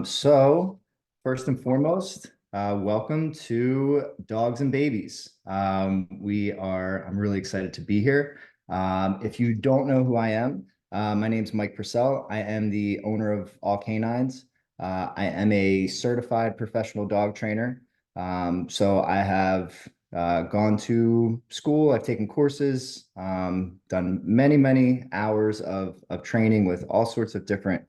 So first and foremost, welcome to Dogs and Babies. I'm really excited to be here. If you don't know who I am, my name is Mike Purcell. I am the owner of All Canines. I am a certified professional dog trainer. So I have gone to school, I've taken courses, done many hours of training with all sorts of different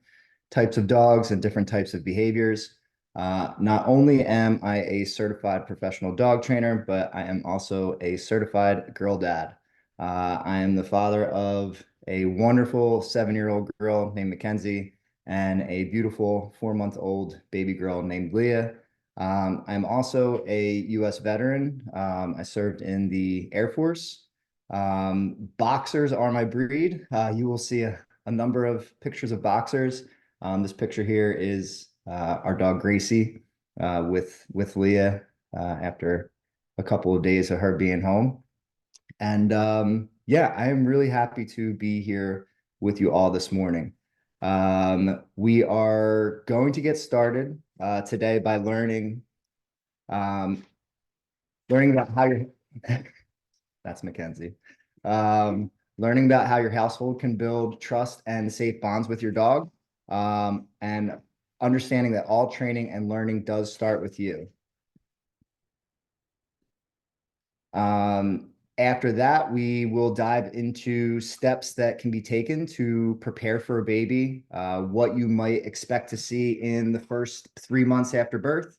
types of dogs and different types of behaviors. Not only am I a certified professional dog trainer, but I am also a certified girl dad. I am the father of a wonderful 7-year-old girl named Mackenzie and a beautiful 4-month-old baby girl named Leah. I'm also a U.S. veteran. I served in the Air Force. Boxers are my breed. You will see a number of pictures of boxers. This picture here is our dog Gracie with Leah after a couple of days of her being home. And yeah, I am really happy to be here with you all this morning. We are going to get started today by um, learning about how your that's Mackenzie. Learning about how your household can build trust and safe bonds with your dog, and understanding that all training and learning does start with you. After that, we will dive into steps that can be taken to prepare for a baby, what you might expect to see in the first 3 months after birth,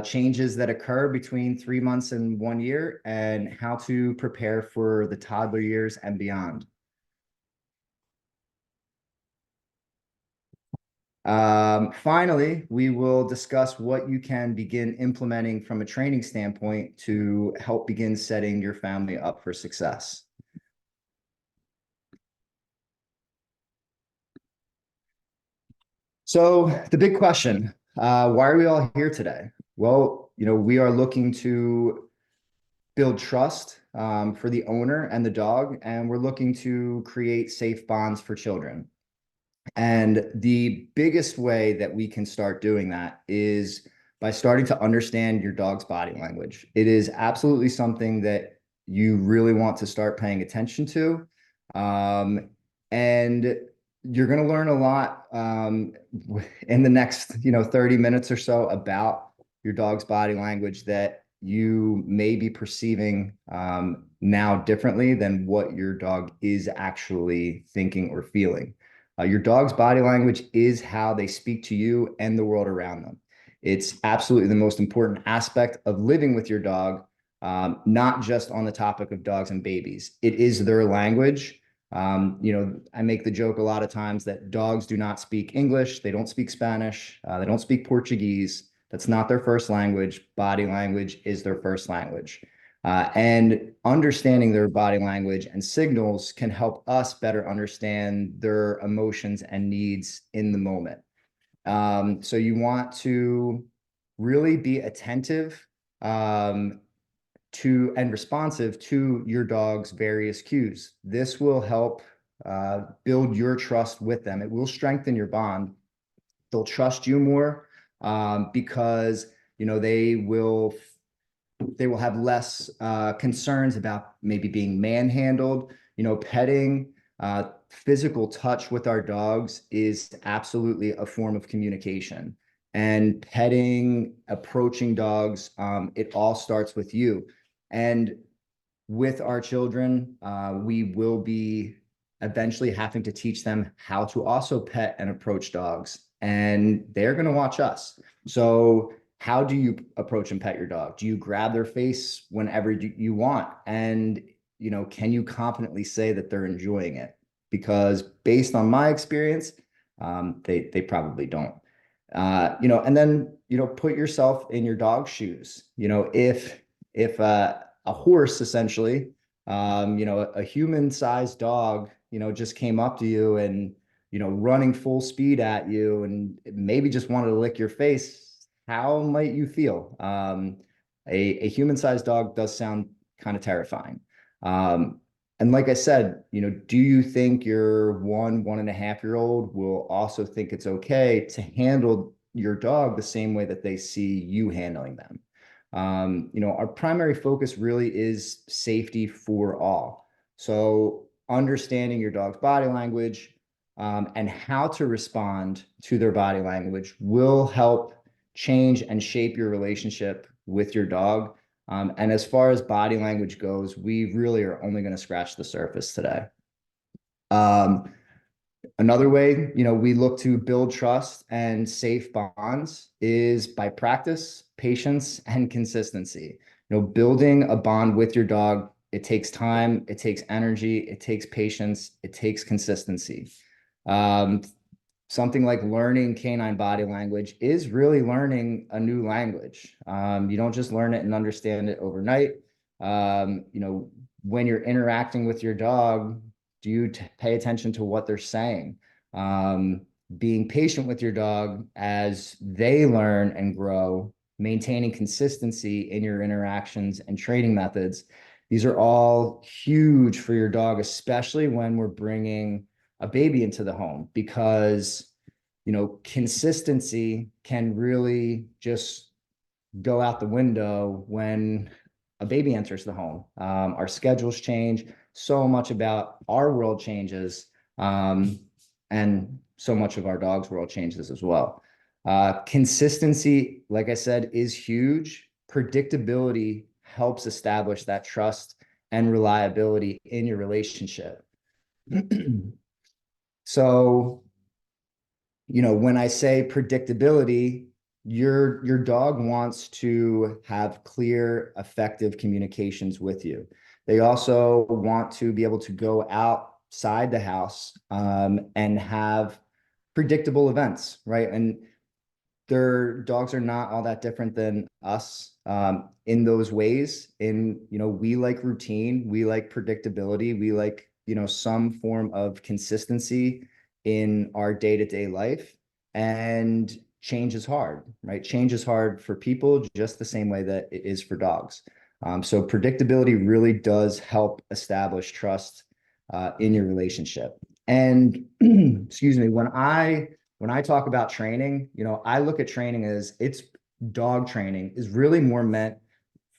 changes that occur between 3 months and 1 year, and how to prepare for the toddler years and beyond. Finally, we will discuss what you can begin implementing from a training standpoint to help begin setting your family up for success. So the big question, why are we all here today? Well, we are looking to build trust for the owner and the dog, and we're looking to create safe bonds for children. And the biggest way that we can start doing that is by starting to understand your dog's body language. It is absolutely something that you really want to start paying attention to. And you're going to learn a lot in the next, 30 minutes or so about your dog's body language that you may be perceiving now differently than what your dog is actually thinking or feeling. Your dog's body language is how they speak to you and the world around them. It's absolutely the most important aspect of living with your dog, not just on the topic of dogs and babies. It is their language. I make the joke a lot of times that dogs do not speak English. They don't speak Spanish. They don't speak Portuguese. That's not their first language. Body language is their first language. And understanding their body language and signals can help us better understand their emotions and needs in the moment. So you want to really be attentive to and responsive to your dog's various cues. This will help build your trust with them. It will strengthen your bond. They'll trust you more because they will have less concerns about maybe being manhandled. Petting, physical touch with our dogs is absolutely a form of communication. And petting, approaching dogs, it all starts with you. And with our children, we will be eventually having to teach them how to also pet and approach dogs. And they're going to watch us. So how do you approach and pet your dog? Do you grab their face whenever you want? And, can you confidently say that they're enjoying it? Because based on my experience, they probably don't. And then, put yourself in your dog's shoes. If a horse essentially, a human-sized dog, just came up to you and, running full speed at you and maybe just wanted to lick your face, how might you feel? A human-sized dog does sound kind of terrifying. And like I said, do you think your 1.5-year-old will also think it's okay to handle your dog the same way that they see you handling them. Our primary focus really is safety for all. So understanding your dog's body language, and how to respond to their body language will help change and shape your relationship with your dog. And as far as body language goes, we really are only going to scratch the surface today. Um, Another way, we look to build trust and safe bonds is by practice, patience, and consistency. Building a bond with your dog, it takes time, it takes energy, it takes patience, it takes consistency. Um, Something like learning canine body language is really learning a new language. You don't just learn it and understand it overnight. When you're interacting with your dog, do you pay attention to what they're saying? Um, Being patient with your dog as they learn and grow, maintaining consistency in your interactions and training methods. These are all huge for your dog, especially when we're bringing a baby into the home, because consistency can really just go out the window when a baby enters the home. Our schedules change, so much about our world changes, and so much of our dog's world changes as well. Consistency, like I said, is huge. Predictability helps establish that trust and reliability in your relationship. So, when I say predictability, your dog wants to have clear, effective communications with you. They also want to be able to go outside the house, and have predictable events, right? And their dogs are not all that different than us, in those ways. We like routine, we like predictability, we like, some form of consistency in our day-to-day life. And change is hard, right? Change is hard for people just the same way that it is for dogs. So predictability really does help establish trust in your relationship. And excuse me, when I talk about training, I look at training as dog training is really more meant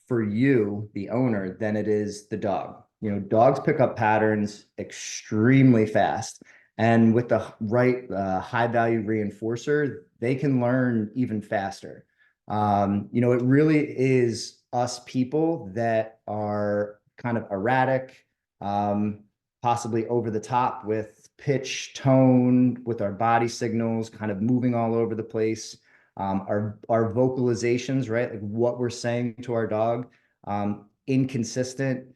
for you, the owner, than it is the dog. Dogs pick up patterns extremely fast. And with the right high value reinforcer, they can learn even faster. It really is us people that are kind of erratic, possibly over the top with pitch, tone, with our body signals, kind of moving all over the place. Our vocalizations, right? Like what we're saying to our dog, inconsistent,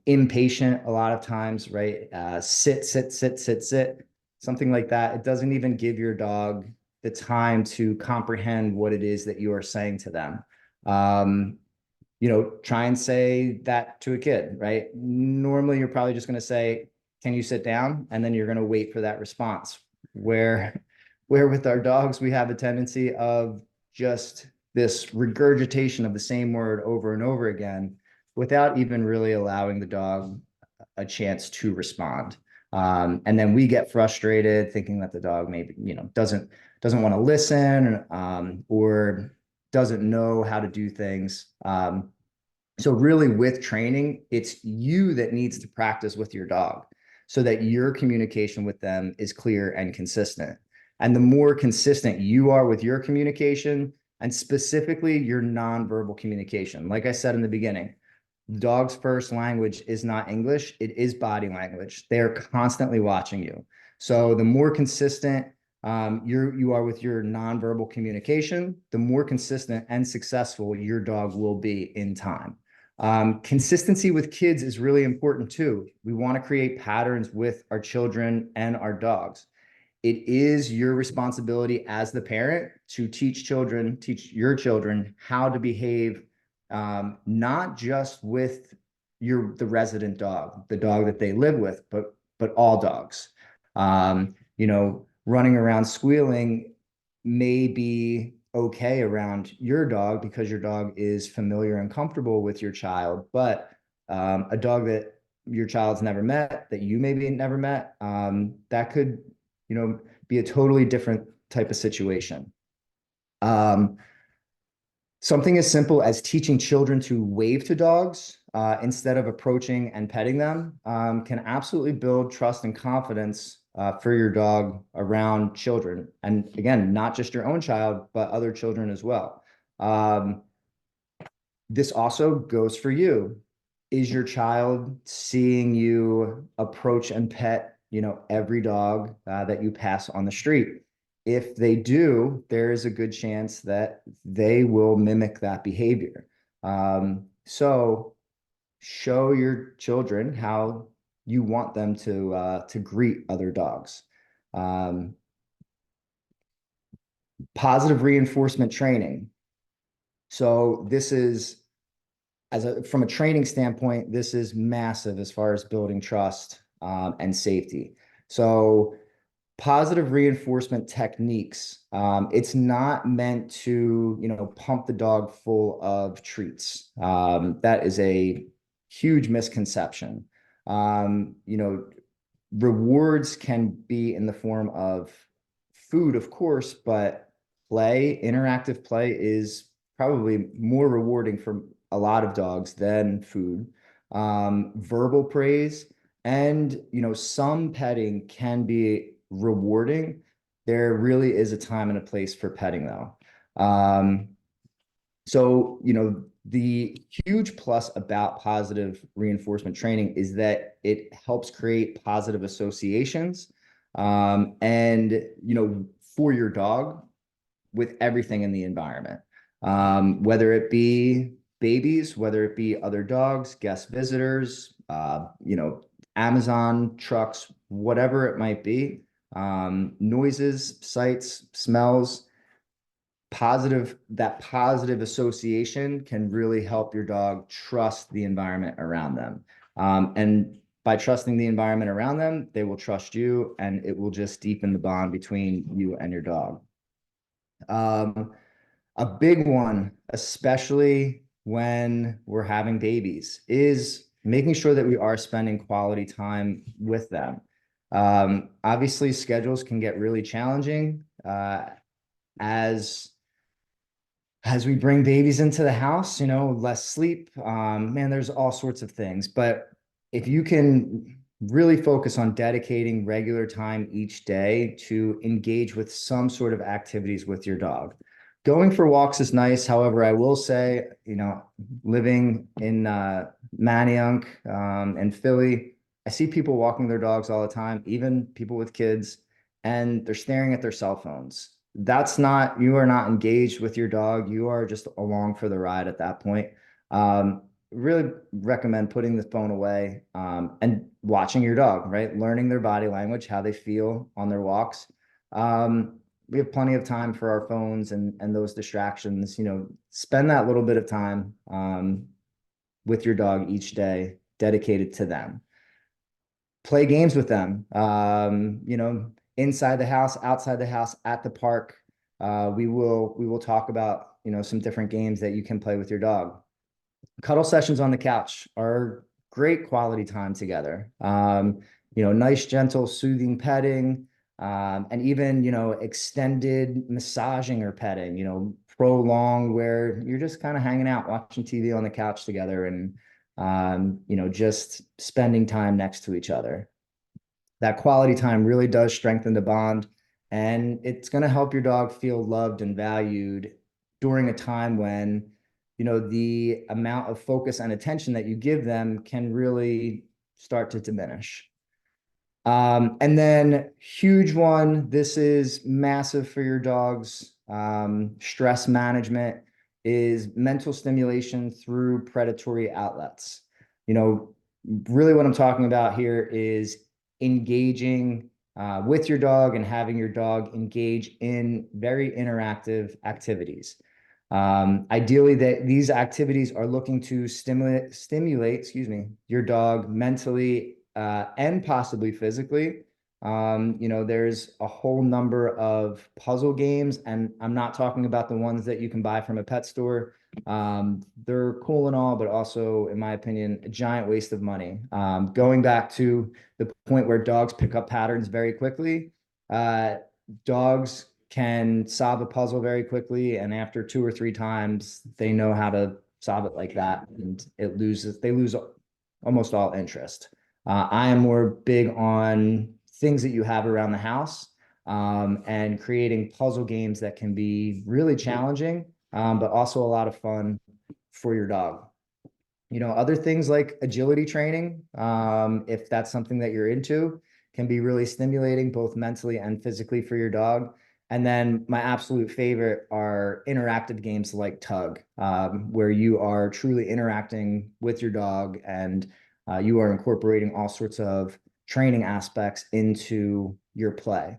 impatient a lot of times, right? Sit, sit, sit, sit, sit, something like that. It doesn't even give your dog the time to comprehend what it is that you are saying to them. Try and say that to a kid, right? Normally, you're probably just going to say, "Can you sit down?" And then you're going to wait for that response. Where with our dogs, we have a tendency of just this regurgitation of the same word over and over again without even really allowing the dog a chance to respond. And then we get frustrated thinking that the dog maybe, doesn't want to listen, or doesn't know how to do things. So really with training, it's you that needs to practice with your dog so that your communication with them is clear and consistent. And the more consistent you are with your communication, and specifically your nonverbal communication, like I said in the beginning, dog's first language is not English, it is body language. They are constantly watching you. So the more consistent you are with your nonverbal communication, the more consistent and successful your dog will be in time. Consistency with kids is really important too. We want to create patterns with our children and our dogs. It is your responsibility as the parent to teach your children how to behave, not just with the resident dog, the dog that they live with, but all dogs. Running around squealing may be okay around your dog because your dog is familiar and comfortable with your child, but a dog that your child's never met, that you maybe never met, that could, be a totally different type of situation. Um, Something as simple as teaching children to wave to dogs instead of approaching and petting them can absolutely build trust and confidence for your dog around children. And again, not just your own child, but other children as well. Um, this also goes for you. Is your child seeing you approach and pet, every dog that you pass on the street? If they do, there is a good chance that they will mimic that behavior. So show your children how you want them to greet other dogs. Um, Positive reinforcement training. So this is from a training standpoint, this is massive as far as building trust and safety. So positive reinforcement techniques. It's not meant to, pump the dog full of treats. That is a huge misconception. Rewards can be in the form of food, of course, but interactive play is probably more rewarding for a lot of dogs than food. Verbal praise and, some petting can be rewarding. There really is a time and a place for petting, though. So, the huge plus about positive reinforcement training is that it helps create positive associations. And, for your dog with everything in the environment, whether it be babies, whether it be other dogs, guest visitors, Amazon trucks, whatever it might be, noises, sights, smells, that positive association can really help your dog trust the environment around them. And by trusting the environment around them, they will trust you, and it will just deepen the bond between you and your dog. A big one, especially when we're having babies, is making sure that we are spending quality time with them. Obviously, schedules can get really challenging as we bring babies into the house, less sleep. Man, there's all sorts of things. But if you can really focus on dedicating regular time each day to engage with some sort of activities with your dog. Going for walks is nice. However, I will say, living in Manayunk and Philly, I see people walking their dogs all the time, even people with kids, and they're staring at their cell phones. You are not engaged with your dog. You are just along for the ride at that point. Really recommend putting the phone away and watching your dog, right? Learning their body language, how they feel on their walks. We have plenty of time for our phones and those distractions. Spend that little bit of time with your dog each day dedicated to them. Play games with them. Inside the house, outside the house, at the park. We will talk about, some different games that you can play with your dog. Cuddle sessions on the couch are great quality time together. Nice, gentle, soothing petting, and even, extended massaging or petting, prolonged where you're just kind of hanging out, watching TV on the couch together and, just spending time next to each other. That quality time really does strengthen the bond, and it's going to help your dog feel loved and valued during a time when, the amount of focus and attention that you give them can really start to diminish. And then huge one, this is massive for your dogs. Stress management is mental stimulation through predatory outlets. Really what I'm talking about here is engaging with your dog and having your dog engage in very interactive activities. Ideally, these activities are looking to stimulate, your dog mentally and possibly physically. There's a whole number of puzzle games, and I'm not talking about the ones that you can buy from a pet store. They're cool and all, but also, in my opinion, a giant waste of money. Going back to the point where dogs pick up patterns very quickly, dogs can solve a puzzle very quickly, and after two or three times, they know how to solve it like that, and they lose almost all interest. I am more big on things that you have around the house, and creating puzzle games that can be really challenging, but also a lot of fun for your dog. Other things like agility training, if that's something that you're into, can be really stimulating both mentally and physically for your dog. And then my absolute favorite are interactive games like tug, where you are truly interacting with your dog, and you are incorporating all sorts of training aspects into your play.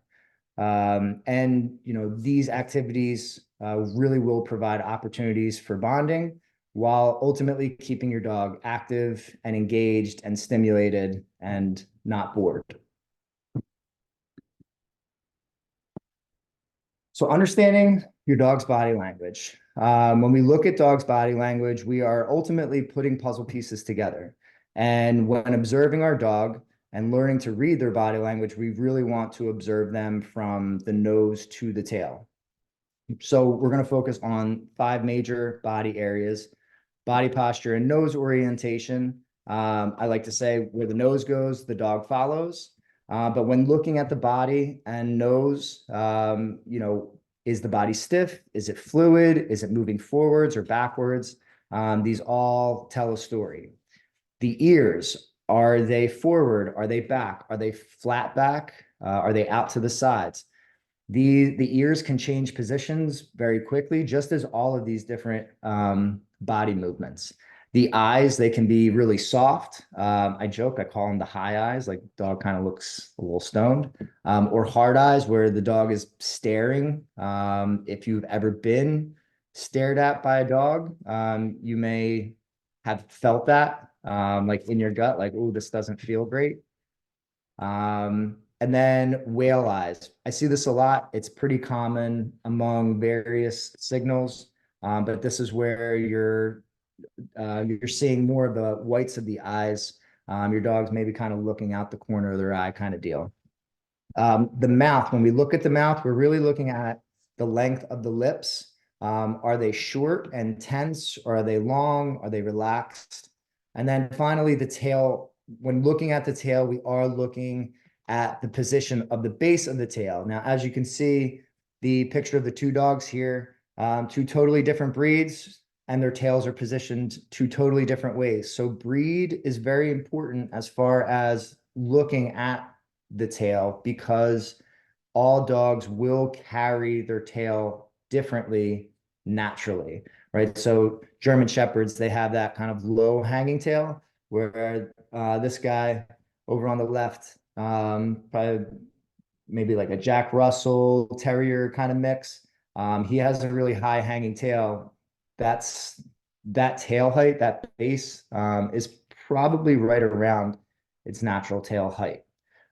And these activities really will provide opportunities for bonding while ultimately keeping your dog active and engaged and stimulated and not bored. So understanding your dog's body language. When we look at dog's body language, we are ultimately putting puzzle pieces together. And when observing our dog and learning to read their body language, we really want to observe them from the nose to the tail. So we're going to focus on 5 major body areas: body posture and nose orientation. I like to say where the nose goes, the dog follows. But when looking at the body and nose, is the body stiff? Is it fluid? Is it moving forwards or backwards? These all tell a story. The ears, are they forward? Are they back? Are they flat back? Are they out to the sides? The ears can change positions very quickly, just as all of these different body movements. The eyes, they can be really soft. I joke, I call them the high eyes, like the dog kind of looks a little stoned, or hard eyes, where the dog is staring. If you've ever been stared at by a dog, you may have felt that, like in your gut, like, oh, this doesn't feel great. And then whale eyes. I see this a lot. It's pretty common among various signals, but this is where you're seeing more of the whites of the eyes. Your dog's maybe kind of looking out the corner of their eye, kind of deal. The mouth. When we look at the mouth, we're really looking at the length of the lips. Are they short and tense, or are they long? Are they relaxed? And then finally, the tail. When looking at the tail, we are looking at the position of the base of the tail. Now, as you can see, the picture of the 2 dogs here, 2 totally different breeds, and their tails are positioned 2 totally different ways. So breed is very important as far as looking at the tail, because all dogs will carry their tail differently naturally, right? So German Shepherds, they have that kind of low hanging tail, where this guy over on the left, probably maybe like a Jack Russell Terrier kind of mix. He has a really high hanging tail. That tail height, that base, is probably right around its natural tail height.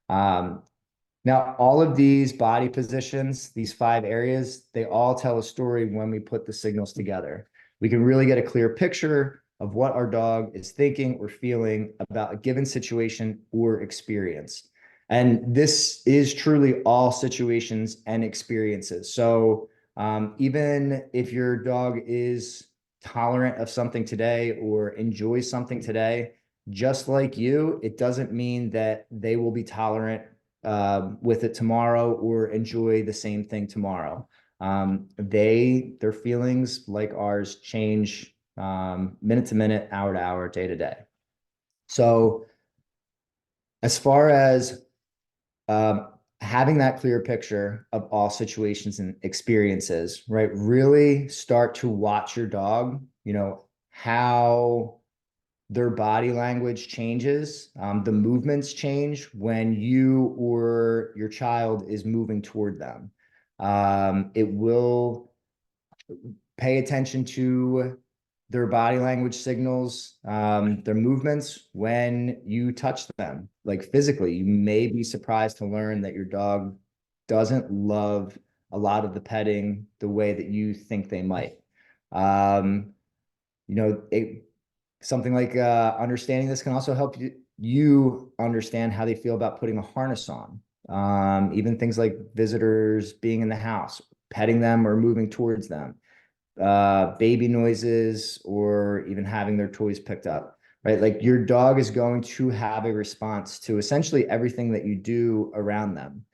Now, all of these body positions, these 5 areas, they all tell a story when we put the signals together. We can really get a clear picture of what our dog is thinking or feeling about a given situation or experience. And this is truly all situations and experiences. So even if your dog is tolerant of something today or enjoys something today, just like you, it doesn't mean that they will be tolerant with it tomorrow or enjoy the same thing tomorrow. Their feelings, like ours, change minute to minute, hour to hour, day to day. So as far as having that clear picture of all situations and experiences, right? Really start to watch your dog, how their body language changes, the movements change when you or your child is moving toward them. It will pay attention to their body language signals, their movements when you touch them, like physically. You may be surprised to learn that your dog doesn't love a lot of the petting the way that you think they might. Something like understanding this can also help you understand how they feel about putting a harness on. even things like visitors being in the house, petting them or moving towards them, baby noises, or even having their toys picked up, right? Like your dog is going to have a response to essentially everything that you do around them.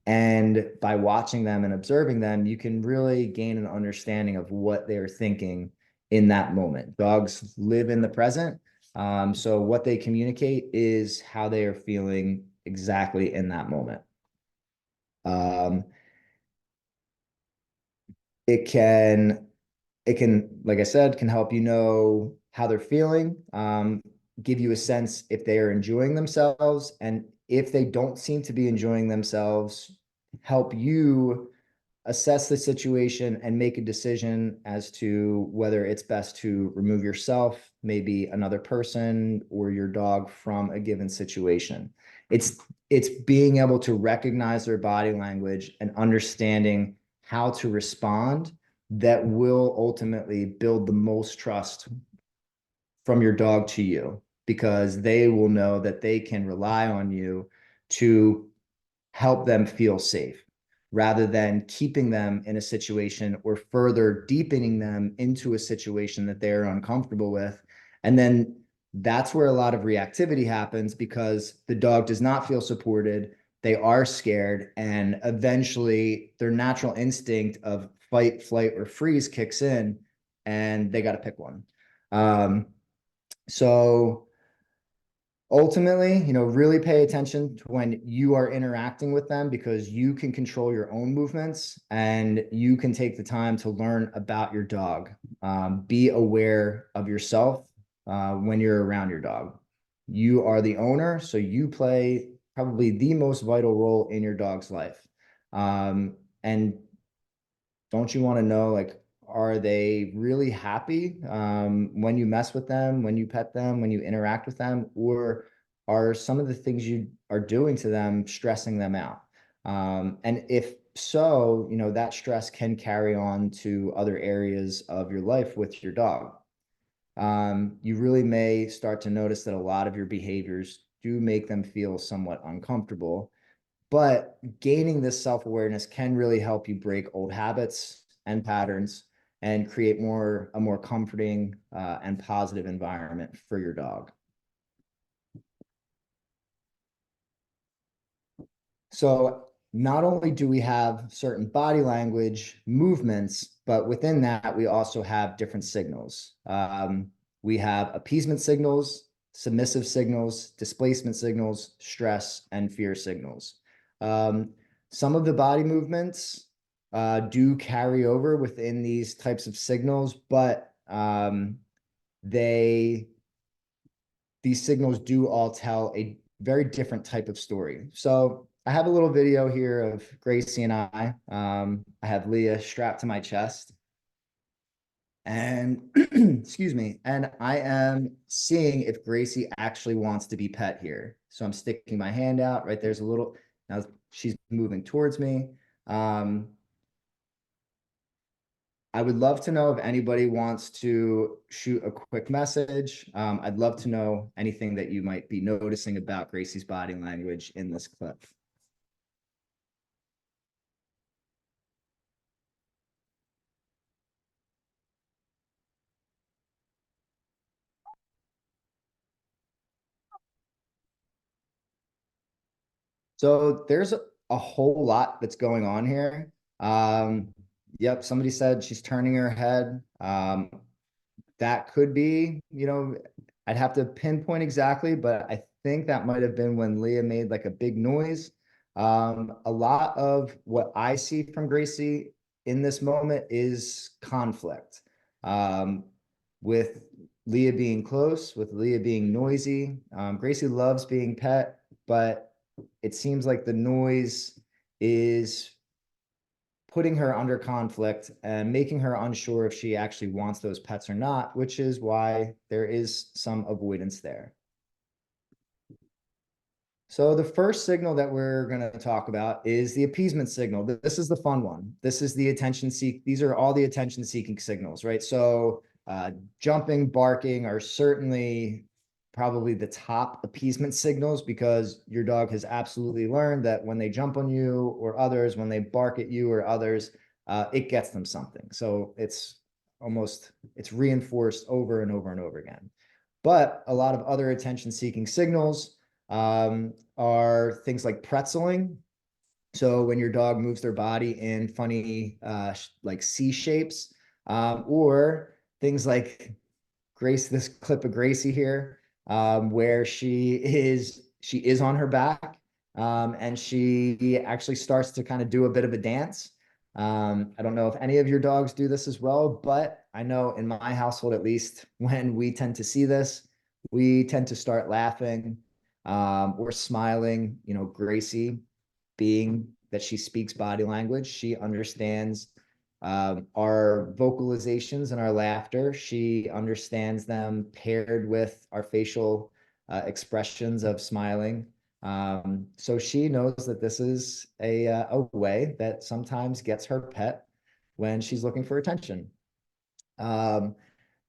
And by watching them and observing them, you can really gain an understanding of what they're thinking in that moment. Dogs live in the present. So what they communicate is how they are feeling exactly in that moment. Um, it can like I said, can help you know how they're feeling, give you a sense if they are enjoying themselves, and if they don't seem to be enjoying themselves, help you assess the situation and make a decision as to whether it's best to remove yourself, maybe another person, or your dog from a given situation. It's it's being able to recognize their body language and understanding how to respond that will ultimately build the most trust from your dog to you, because they will know that they can rely on you to help them feel safe rather than keeping them in a situation or further deepening them into a situation that they're uncomfortable with. And then that's where a lot of reactivity happens, because the dog does not feel supported. They are scared, and eventually their natural instinct of fight, flight, or freeze kicks in, and they got to pick one. Um, so ultimately, really pay attention to when you are interacting with them, because you can control your own movements and you can take the time to learn about your dog. Be aware of yourself when you're around your dog. You are the owner, so you play probably the most vital role in your dog's life. And don't you want to know, like, are they really happy when you mess with them, when you pet them, when you interact with them, or are some of the things you are doing to them stressing them out? And if so, that stress can carry on to other areas of your life with your dog. You really may start to notice that a lot of your behaviors do make them feel somewhat uncomfortable, but gaining this self-awareness can really help you break old habits and patterns and create a more comforting and positive environment for your dog. So not only do we have certain body language movements, but within that, we also have different signals. We have appeasement signals, submissive signals, displacement signals, stress, and fear signals. Um, some of the body movements do carry over within these types of signals, but they these signals do all tell a very different type of story. So I have a little video here of Gracie and I. I have Leah strapped to my chest, and excuse me, and I am seeing if Gracie actually wants to be pet here. So I'm sticking my hand out, right? There's a little, now she's moving towards me. Um, I would love to know if anybody wants to shoot a quick message. I'd love to know anything that you might be noticing about Gracie's body language in this clip. So there's a whole lot that's going on here. Um, yep, somebody said she's turning her head. That could be, I'd have to pinpoint exactly, but I think that might have been when Leah made like a big noise. A lot of what I see from Gracie in this moment is conflict. Um, with Leah being close, with Leah being noisy. Gracie loves being pet, but it seems like the noise is putting her under conflict and making her unsure if she actually wants those pets or not, which is why there is some avoidance there. So the first signal that we're going to talk about is the appeasement signal. This is the fun one. This is the attention seek. These are all the attention seeking signals, right? So jumping, barking are certainly probably the top appeasement signals, because your dog has absolutely learned that when they jump on you or others, when they bark at you or others, it gets them something. So it's reinforced over and over and over again. But a lot of other attention seeking signals are things like pretzeling. So when your dog moves their body in funny like C shapes, or things like this clip of Gracie here, where she is on her back, and she actually starts to kind of do a bit of a dance. I don't know if any of your dogs do this as well, but I know in my household, at least, when we tend to see this, we tend to start laughing, or smiling. Gracie, being that she speaks body language, she understands our vocalizations and our laughter. She understands them paired with our facial expressions of smiling. So she knows that this is a way that sometimes gets her pet when she's looking for attention.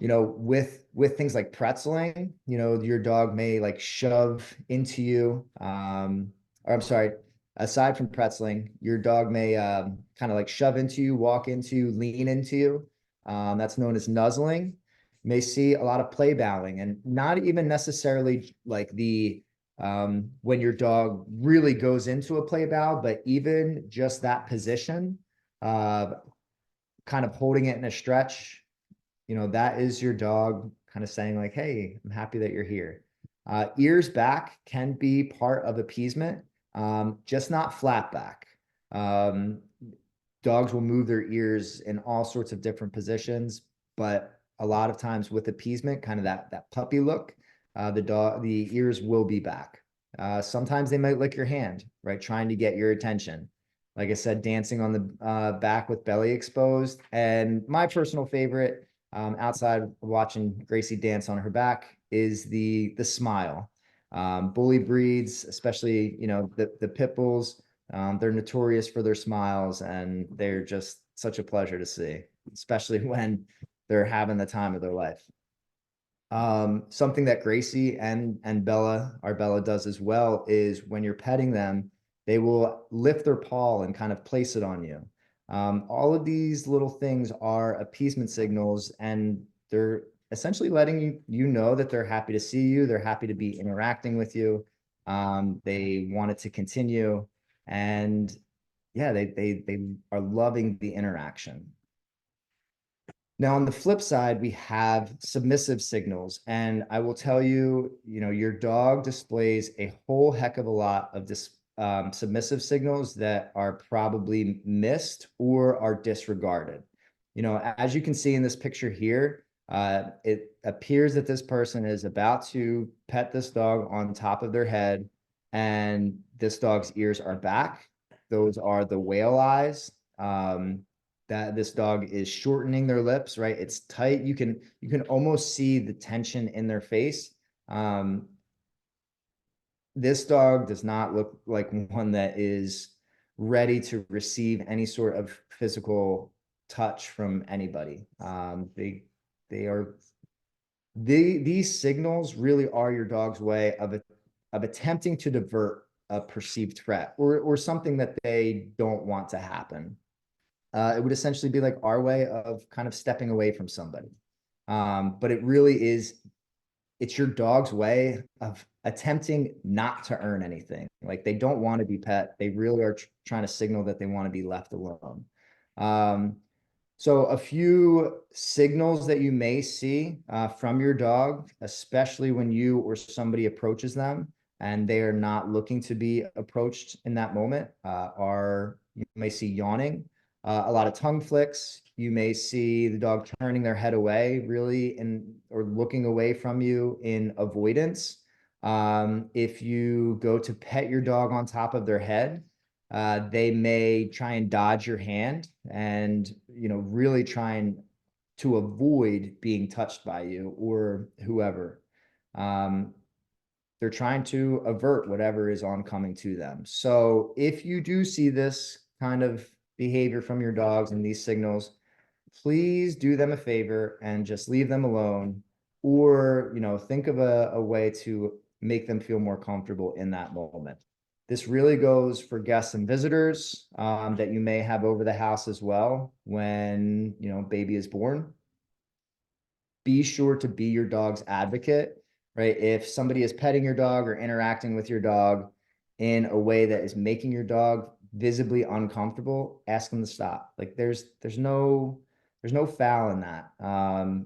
With things like pretzeling, your dog may like shove into you. Or I'm sorry, aside from pretzeling, your dog may kind of like shove into you, walk into you, lean into you. That's known as nuzzling. You may see a lot of play bowing, and not even necessarily like when your dog really goes into a play bow, but even just that position, kind of holding it in a stretch, that is your dog kind of saying like, hey, I'm happy that you're here. Ears back can be part of appeasement, just not flat back. Dogs will move their ears in all sorts of different positions, but a lot of times with appeasement, kind of that puppy look, the ears will be back. Sometimes they might lick your hand, right? Trying to get your attention. Like I said, dancing on the back with belly exposed. And my personal favorite, outside of watching Gracie dance on her back, is the smile. Bully breeds, especially the pit bulls, they're notorious for their smiles, and they're just such a pleasure to see, especially when they're having the time of their life. Something that Gracie and Bella, our Bella, does as well is when you're petting them, they will lift their paw and kind of place it on you. All of these little things are appeasement signals, and they're essentially letting you know that they're happy to see you. They're happy to be interacting with you. They want it to continue, and yeah, they are loving the interaction. Now, on the flip side, we have submissive signals. And I will tell you, your dog displays a whole heck of a lot of submissive signals that are probably missed or are disregarded. As you can see in this picture here, it appears that this person is about to pet this dog on top of their head, and this dog's ears are back. Those are the whale eyes. That this dog is shortening their lips, right? It's tight. You can almost see the tension in their face. This dog does not look like one that is ready to receive any sort of physical touch from anybody. These signals really are your dog's way of attempting to divert a perceived threat or something that they don't want to happen. It would essentially be like our way of kind of stepping away from somebody. But it really is, it's your dog's way of attempting not to earn anything. Like they don't want to be pet. They really are trying to signal that they want to be left alone. So a few signals that you may see from your dog, especially when you or somebody approaches them and they are not looking to be approached in that moment, are you may see yawning, a lot of tongue flicks. You may see the dog turning their head away, really, or looking away from you in avoidance. If you go to pet your dog on top of their head, they may try and dodge your hand and really trying to avoid being touched by you or whoever. They're trying to avert whatever is oncoming to them. So if you do see this kind of behavior from your dogs and these signals, please do them a favor and just leave them alone. or, think of a way to make them feel more comfortable in that moment. This really goes for guests and visitors that you may have over the house as well when, baby is born. Be sure to be your dog's advocate, right? If somebody is petting your dog or interacting with your dog in a way that is making your dog visibly uncomfortable, ask them to stop. Like there's no foul in that.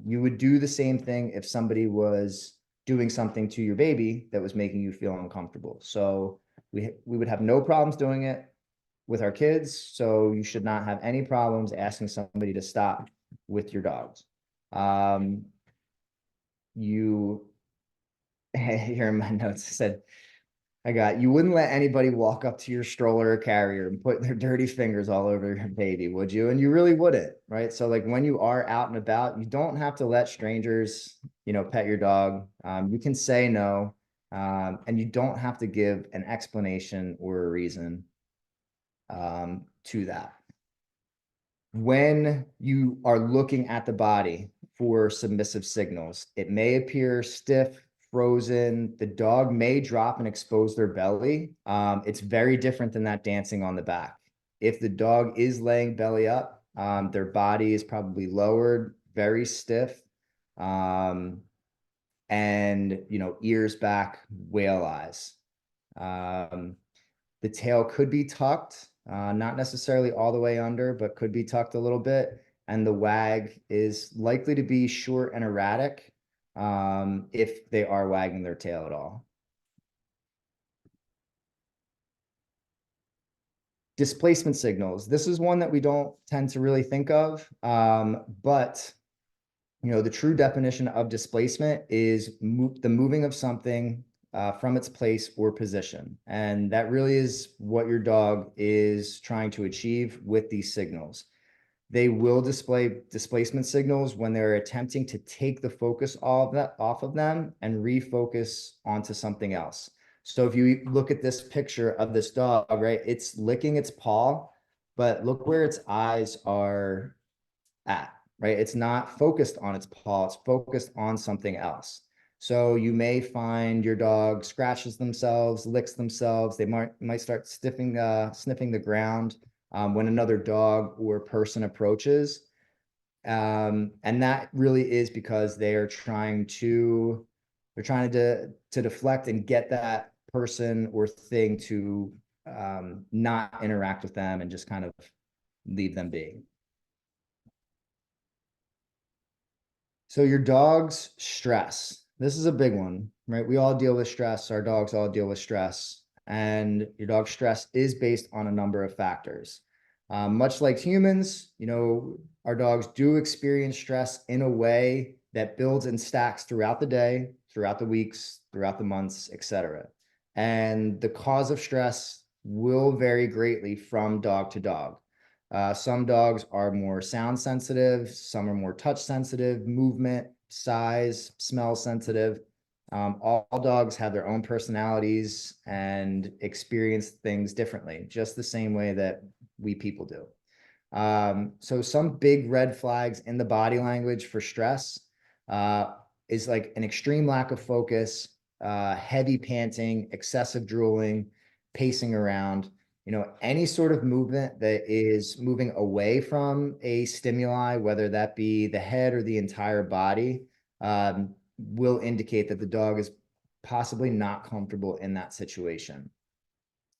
You would do the same thing if somebody was doing something to your baby that was making you feel uncomfortable. So we would have no problems doing it with our kids. So you should not have any problems asking somebody to stop with your dogs. You here in my notes said, you wouldn't let anybody walk up to your stroller or carrier and put their dirty fingers all over your baby, would you? And you really wouldn't, right? So like when you are out and about, you don't have to let strangers, pet your dog. You can say no, and you don't have to give an explanation or a reason to that. When you are looking at the body for submissive signals, it may appear stiff, frozen. The dog may drop and expose their belly. It's very different than that dancing on the back. If the dog is laying belly up, their body is probably lowered, very stiff, and ears back, whale eyes. The tail could be tucked, not necessarily all the way under, but could be tucked a little bit. And the wag is likely to be short and erratic if they are wagging their tail at all. Displacement signals. This is one that we don't tend to really think of, but the true definition of displacement is the moving of something from its place or position. And that really is what your dog is trying to achieve with these signals. They will display displacement signals when they're attempting to take the focus off of them and refocus onto something else. So if you look at this picture of this dog, right, it's licking its paw, but look where its eyes are at, right? It's not focused on its paw, it's focused on something else. So you may find your dog scratches themselves, licks themselves. They might start sniffing the ground when another dog or person approaches. And that really is because they're trying to deflect and get that person or thing to not interact with them and just kind of leave them be. So your dog's stress. This is a big one, right? We all deal with stress. Our dogs all deal with stress. And your dog's stress is based on a number of factors. Much like humans, our dogs do experience stress in a way that builds and stacks throughout the day, throughout the weeks, throughout the months, etc. And the cause of stress will vary greatly from dog to dog. Some dogs are more sound sensitive, some are more touch sensitive, movement, size, smell sensitive. All dogs have their own personalities and experience things differently, just the same way that we people do. So some big red flags in the body language for stress is like an extreme lack of focus, heavy panting, excessive drooling, pacing around. Any sort of movement that is moving away from a stimuli, whether that be the head or the entire body, will indicate that the dog is possibly not comfortable in that situation.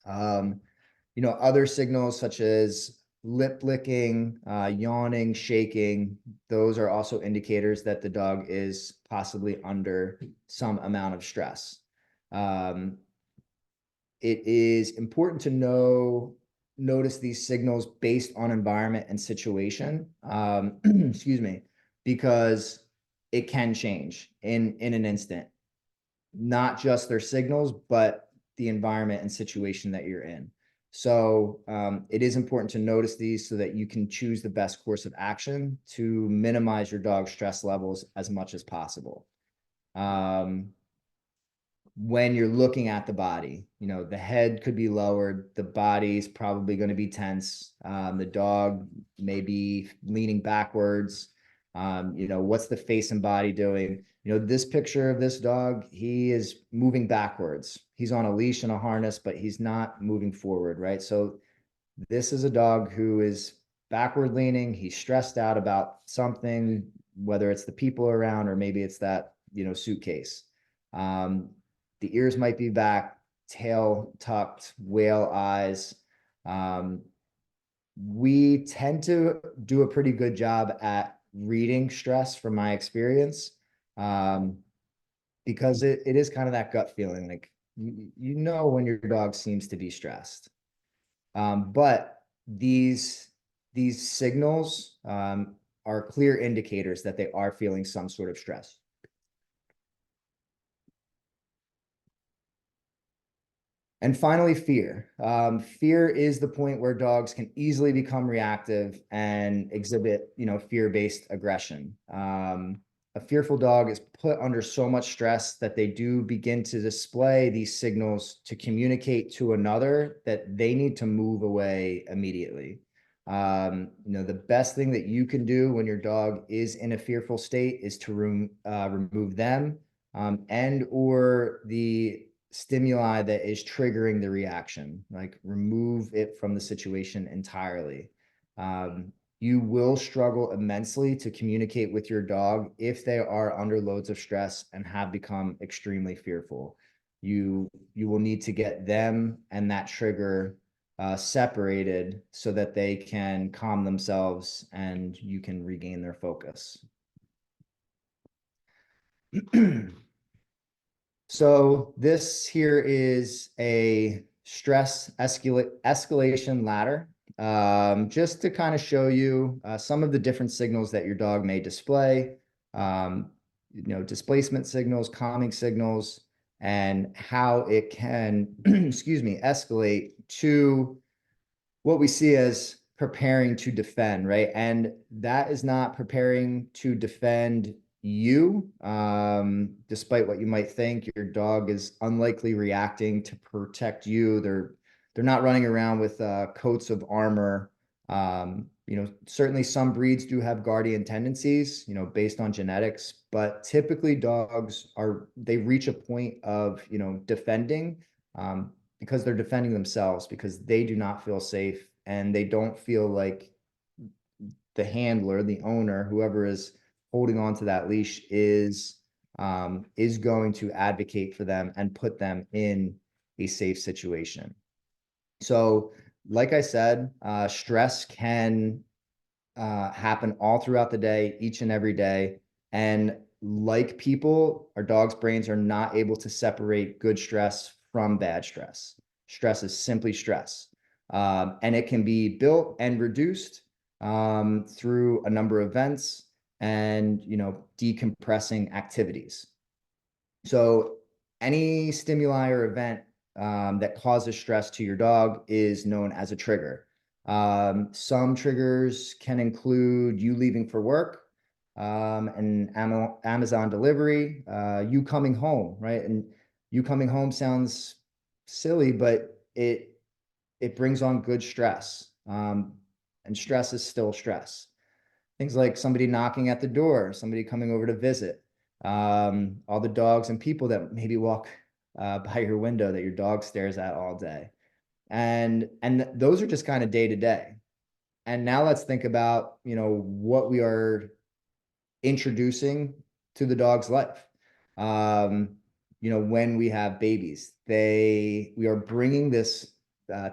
Other signals such as lip licking, yawning, shaking, those are also indicators that the dog is possibly under some amount of stress. It is important to notice these signals based on environment and situation, excuse me, because it can change in an instant, not just their signals, but the environment and situation that you're in. So it is important to notice these so that you can choose the best course of action to minimize your dog's stress levels as much as possible. When you're looking at the body, the head could be lowered, the body's probably going to be tense. The dog may be leaning backwards. What's the face and body doing? This picture of this dog, he is moving backwards. He's on a leash and a harness, but he's not moving forward, right? So this is a dog who is backward leaning. He's stressed out about something, whether it's the people around or maybe it's that, suitcase. Um, the ears might be back, tail tucked, whale eyes. Um, we tend to do a pretty good job at reading stress from my experience, because it is kind of that gut feeling, like when your dog seems to be stressed. But these signals are clear indicators that they are feeling some sort of stress. And finally, fear. Fear is the point where dogs can easily become reactive and exhibit, fear-based aggression. A fearful dog is put under so much stress that they do begin to display these signals to communicate to another that they need to move away immediately. The best thing that you can do when your dog is in a fearful state is to remove them and or the stimuli that is triggering the reaction, like remove it from the situation entirely. You will struggle immensely to communicate with your dog if they are under loads of stress and have become extremely fearful. You will need to get them and that trigger separated so that they can calm themselves and you can regain their focus. So this here is a stress escalation ladder, just to kind of show you some of the different signals that your dog may display, displacement signals, calming signals, and how it can, excuse me, escalate to what we see as preparing to defend, right? And that is not preparing to defend you. Despite what you might think, your dog is unlikely reacting to protect you. They're not running around with coats of armor. Certainly some breeds do have guardian tendencies, based on genetics, but typically they reach a point of, defending, because they're defending themselves, because they do not feel safe and they don't feel like the handler, the owner, whoever is holding on to that leash is going to advocate for them and put them in a safe situation. So, like I said, stress can happen all throughout the day, each and every day. And like people, our dogs' brains are not able to separate good stress from bad stress. Stress is simply stress. And it can be built and reduced through a number of events and, decompressing activities. So any stimuli or event that causes stress to your dog is known as a trigger. Some triggers can include you leaving for work, an Amazon delivery, you coming home, right? And you coming home sounds silly, but it brings on good stress. And stress is still stress. Things like somebody knocking at the door, somebody coming over to visit, all the dogs and people that maybe walk by your window that your dog stares at all day. And those are just kind of day to day. And now let's think about, what we are introducing to the dog's life. When we have babies, we are bringing this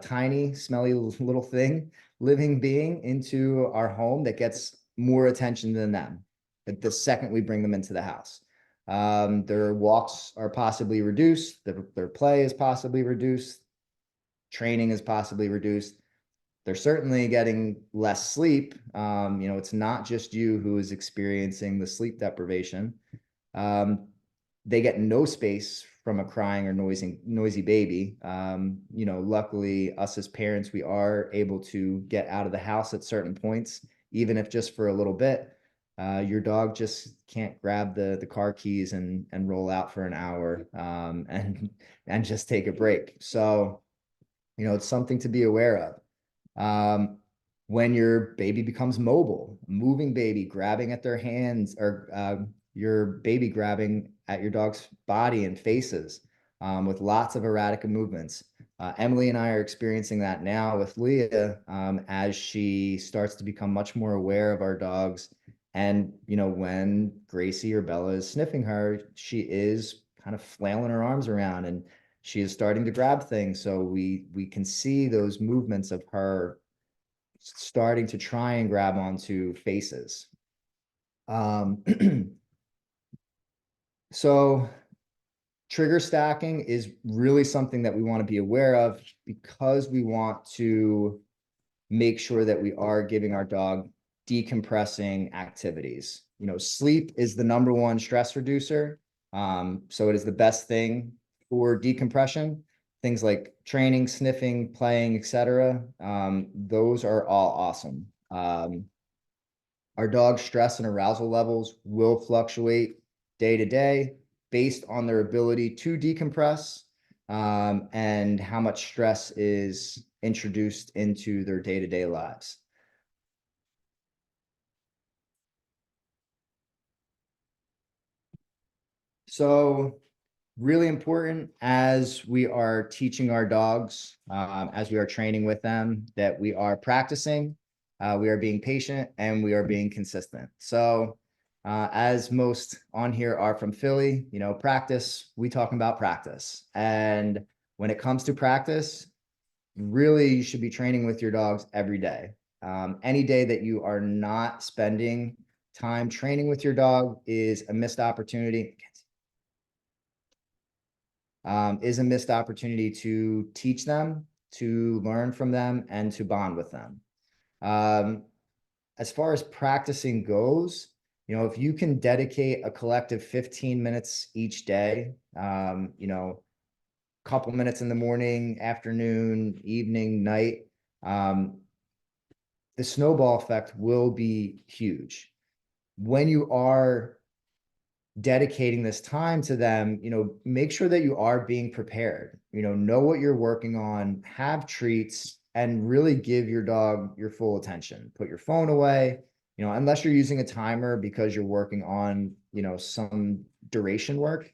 tiny, smelly little thing, living being into our home that gets more attention than them the second we bring them into the house. Their walks are possibly reduced, their play is possibly reduced, training is possibly reduced. They're certainly getting less sleep. It's not just you who is experiencing the sleep deprivation. They get no space from a crying or noisy baby. Luckily, us as parents, we are able to get out of the house at certain points, even if just for a little bit. Your dog just can't grab the car keys and roll out for an hour and just take a break. So, it's something to be aware of. when your baby becomes mobile, moving baby, grabbing at their hands, or your baby grabbing at your dog's body and faces with lots of erratic movements. Emily and I are experiencing that now with Leah as she starts to become much more aware of our dogs. And, when Gracie or Bella is sniffing her, she is kind of flailing her arms around and she is starting to grab things. So we can see those movements of her starting to try and grab onto faces. Um, so trigger stacking is really something that we want to be aware of because we want to make sure that we are giving our dog decompressing activities. Sleep is the number one stress reducer. So it is the best thing for decompression. Things like training, sniffing, playing, etc. Those are all awesome. Our dog's stress and arousal levels will fluctuate day to day based on their ability to decompress and how much stress is introduced into their day-to-day lives. So really important as we are teaching our dogs, as we are training with them, that we are practicing, we are being patient, and we are being consistent. So as most on here are from Philly, practice, we talk about practice. And when it comes to practice, really you should be training with your dogs every day. Any day that you are not spending time training with your dog is a missed opportunity. Is a missed opportunity to teach them, to learn from them, and to bond with them. As far as practicing goes, if you can dedicate a collective 15 minutes each day, couple minutes in the morning, afternoon, evening, night, the snowball effect will be huge. When you are dedicating this time to them, make sure that you are being prepared, know what you're working on, have treats, and really give your dog your full attention. Put your phone away, unless you're using a timer because you're working on, some duration work.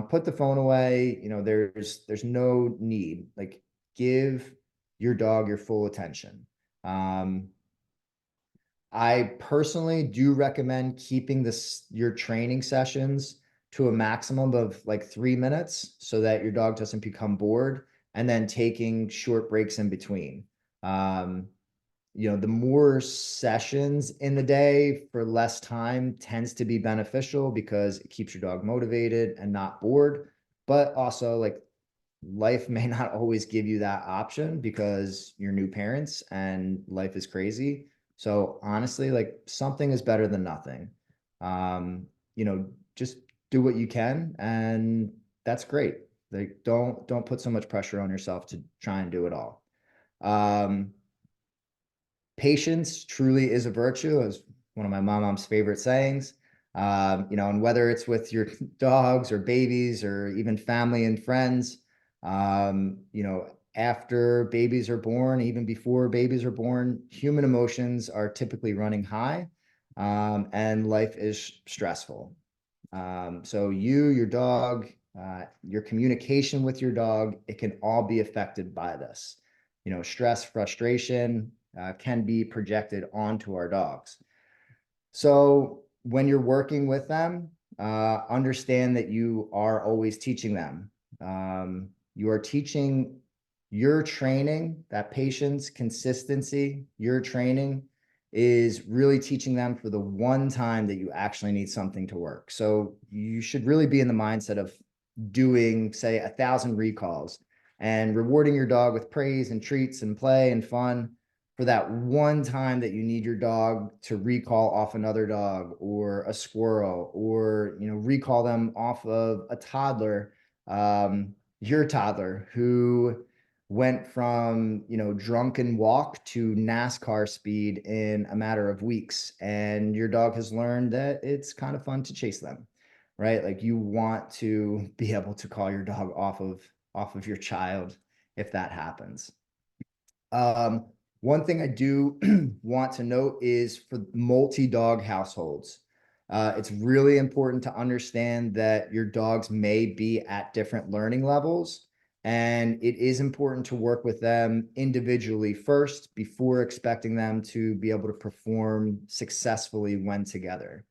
Put the phone away. There's no need. Like, give your dog your full attention. I personally do recommend keeping your training sessions to a maximum of like 3 minutes so that your dog doesn't become bored, and then taking short breaks in between. Um, the more sessions in the day for less time tends to be beneficial because it keeps your dog motivated and not bored. But also, like, life may not always give you that option because you're new parents and life is crazy. So honestly, like, something is better than nothing. Um, just do what you can, and that's great. Like, don't put so much pressure on yourself to try and do it all. Um, Patience truly is a virtue, is one of my mom's favorite sayings. And whether it's with your dogs or babies or even family and friends, after babies are born, even before babies are born, human emotions are typically running high, and life is stressful. So your dog, your communication with your dog, it can all be affected by this. Stress, frustration can be projected onto our dogs. So when you're working with them, understand that you are always teaching them. You are teaching your training, that patience, consistency, your training is really teaching them for the one time that you actually need something to work. So you should really be in the mindset of doing, say, 1,000 recalls and rewarding your dog with praise and treats and play and fun for that one time that you need your dog to recall off another dog or a squirrel, or recall them off of a toddler, your toddler who went from drunken walk to NASCAR speed in a matter of weeks, and your dog has learned that it's kind of fun to chase them, right? Like, you want to be able to call your dog off of your child if that happens. One thing I do want to note is for multi-dog households, it's really important to understand that your dogs may be at different learning levels, and it is important to work with them individually first before expecting them to be able to perform successfully when together.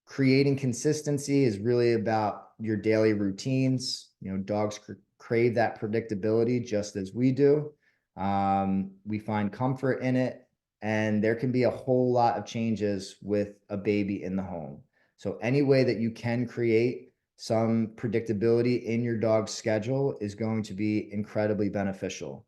Creating consistency is really about your daily routines. Dogs crave that predictability just as we do. We find comfort in it, and there can be a whole lot of changes with a baby in the home. So any way that you can create some predictability in your dog's schedule is going to be incredibly beneficial.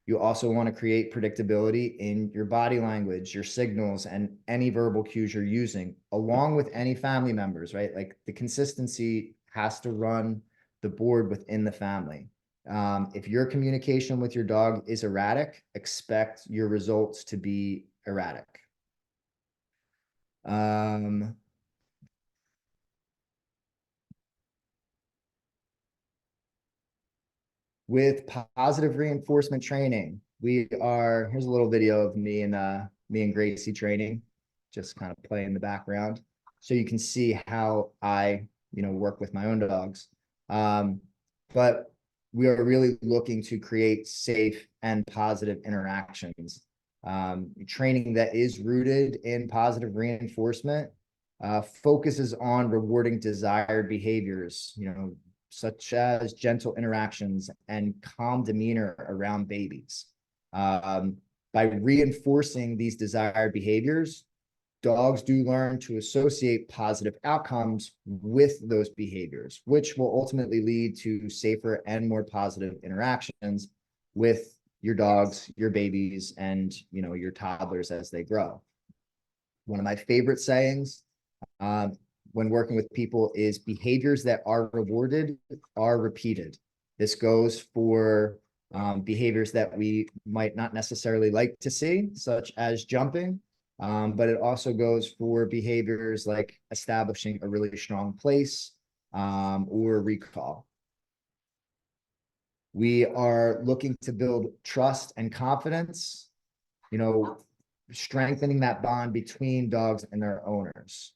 You also want to create predictability in your body language, your signals, and any verbal cues you're using, along with any family members, right? Like the consistency has to run the board within the family. If your communication with your dog is erratic, expect your results to be erratic. With positive reinforcement training, here's a little video of me and Gracie training, just kind of play in the background. So you can see how I, work with my own dogs. But we are really looking to create safe and positive interactions. Training that is rooted in positive reinforcement focuses on rewarding desired behaviors, such as gentle interactions and calm demeanor around babies. By reinforcing these desired behaviors, dogs do learn to associate positive outcomes with those behaviors, which will ultimately lead to safer and more positive interactions with your dogs, your babies, and your toddlers as they grow. One of my favorite sayings when working with people is behaviors that are rewarded are repeated. This goes for behaviors that we might not necessarily like to see, such as jumping, but it also goes for behaviors like establishing a really strong place or recall. We are looking to build trust and confidence, strengthening that bond between dogs and their owners.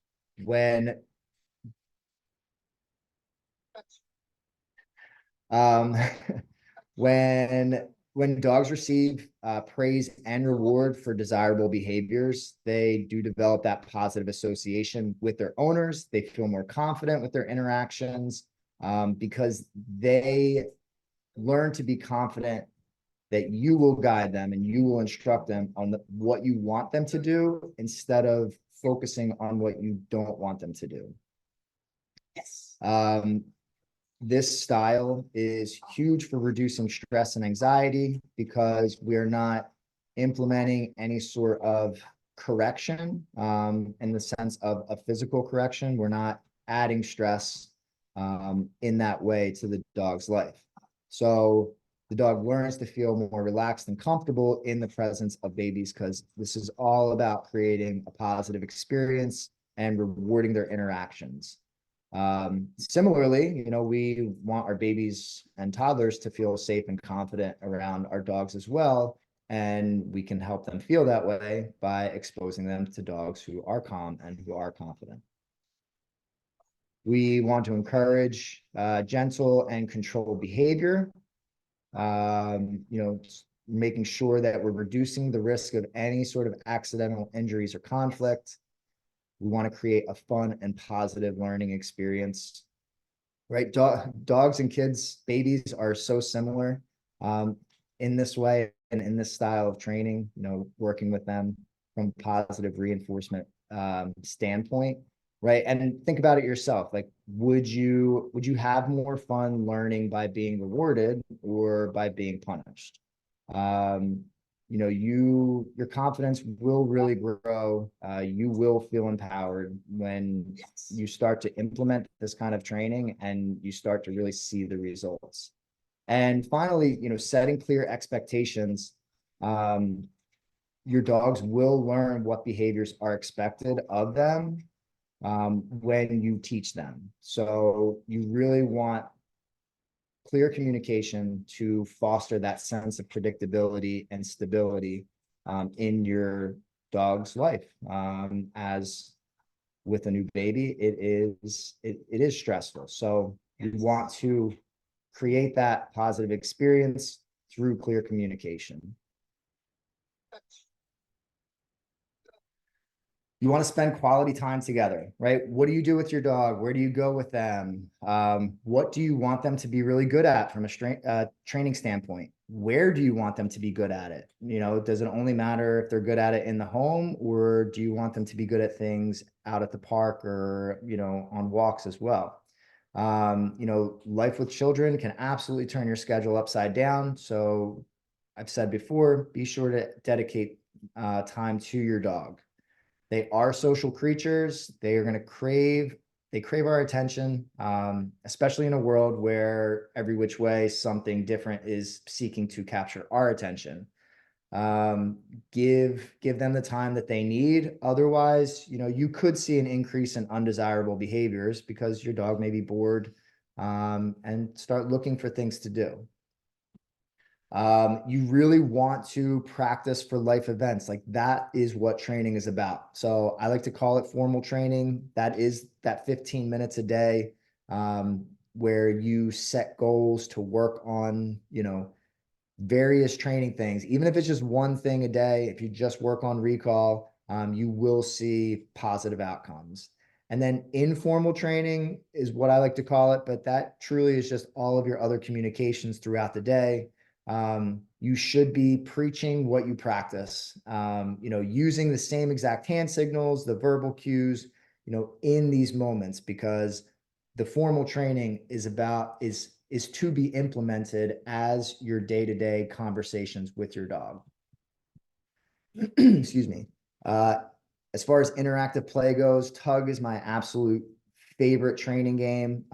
Um, when dogs receive praise and reward for desirable behaviors, they do develop that positive association with their owners. They feel more confident with their interactions because they learn to be confident that you will guide them and you will instruct them on what you want them to do instead of focusing on what you don't want them to do. Yes. This style is huge for reducing stress and anxiety because we're not implementing any sort of correction in the sense of a physical correction. We're not adding stress in that way to the dog's life. So the dog learns to feel more relaxed and comfortable in the presence of babies because this is all about creating a positive experience and rewarding their interactions. Similarly, we want our babies and toddlers to feel safe and confident around our dogs as well. And we can help them feel that way by exposing them to dogs who are calm and who are confident. We want to encourage gentle and controlled behavior, making sure that we're reducing the risk of any sort of accidental injuries or conflict. We want to create a fun and positive learning experience, right? Dogs and kids, babies are so similar in this way and in this style of training, working with them from positive reinforcement standpoint, right? And think about it yourself. Like, would you have more fun learning by being rewarded or by being punished? Your confidence will really grow. You will feel empowered when you start to implement this kind of training and you start to really see the results. And finally, setting clear expectations. Your dogs will learn what behaviors are expected of them when you teach them. So you really want clear communication to foster that sense of predictability and stability in your dog's life. As with a new baby, it is stressful. So you want to create that positive experience through clear communication. You want to spend quality time together, right? What do you do with your dog? Where do you go with them? What do you want them to be really good at from a training standpoint? Where do you want them to be good at it? You know, does it only matter if they're good at it in the home, or do you want them to be good at things out at the park or, you know, on walks as well? You know, life with children can absolutely turn your schedule upside down. So I've said before, be sure to dedicate time to your dog. They are social creatures. They are going to they crave our attention, especially in a world where every which way something different is seeking to capture our attention. Give them the time that they need. Otherwise, you know, you could see an increase in undesirable behaviors because your dog may be bored, and start looking for things to do. You really want to practice for life events. Like that is what training is about. So I like to call it formal training. That is that 15 minutes a day, where you set goals to work on, you know, various training things. Even if it's just one thing a day, if you just work on recall, you will see positive outcomes. And then informal training is what I like to call it, but that truly is just all of your other communications throughout the day. You should be preaching what you practice, you know, using the same exact hand signals, the verbal cues, you know, in these moments, because the formal training is to be implemented as your day-to-day conversations with your dog. Excuse me. As far as interactive play goes, tug is my absolute favorite training game.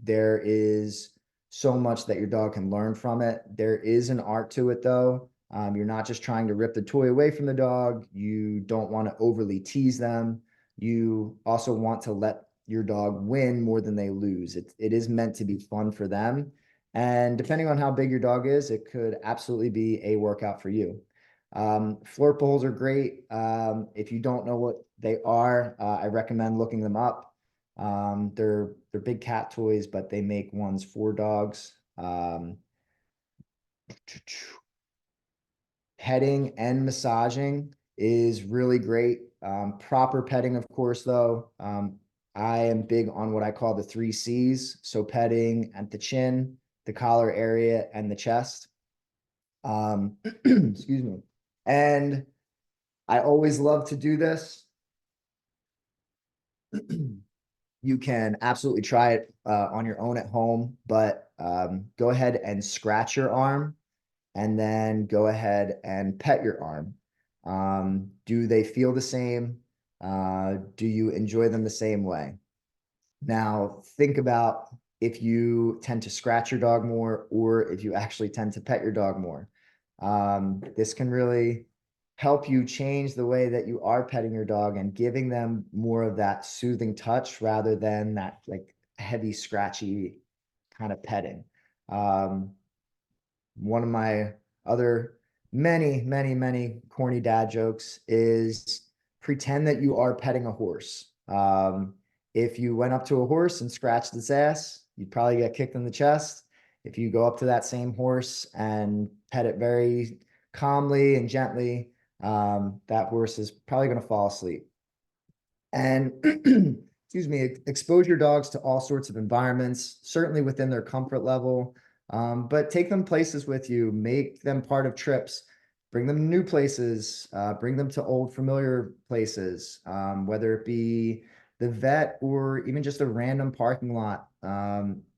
There is so much that your dog can learn from it. There is an art to it, though. You're not just trying to rip the toy away from the dog. You don't want to overly tease them. You also want to let your dog win more than they lose. It is meant to be fun for them. And depending on how big your dog is, it could absolutely be a workout for you. Flirt bowls are great. If you don't know what they are, I recommend looking them up. They're big cat toys, but they make ones for dogs. Petting and massaging is really great. Proper petting, of course, though. I am big on what I call the 3 C's. So petting at the chin, the collar area, and the chest. Excuse me. And I always love to do this. You can absolutely try it on your own at home, but go ahead and scratch your arm and then go ahead and pet your arm. Do they feel the same? Do you enjoy them the same way? Now, think about if you tend to scratch your dog more or if you actually tend to pet your dog more. This can really help you change the way that you are petting your dog and giving them more of that soothing touch rather than that like heavy, scratchy kind of petting. One of my other many corny dad jokes is pretend that you are petting a horse. If you went up to a horse and scratched its ass, you'd probably get kicked in the chest. If you go up to that same horse and pet it very calmly and gently, that horse is probably going to fall asleep. And excuse me, expose your dogs to all sorts of environments, certainly within their comfort level. But take them places with you, make them part of trips, bring them to new places, bring them to old familiar places, whether it be the vet or even just a random parking lot.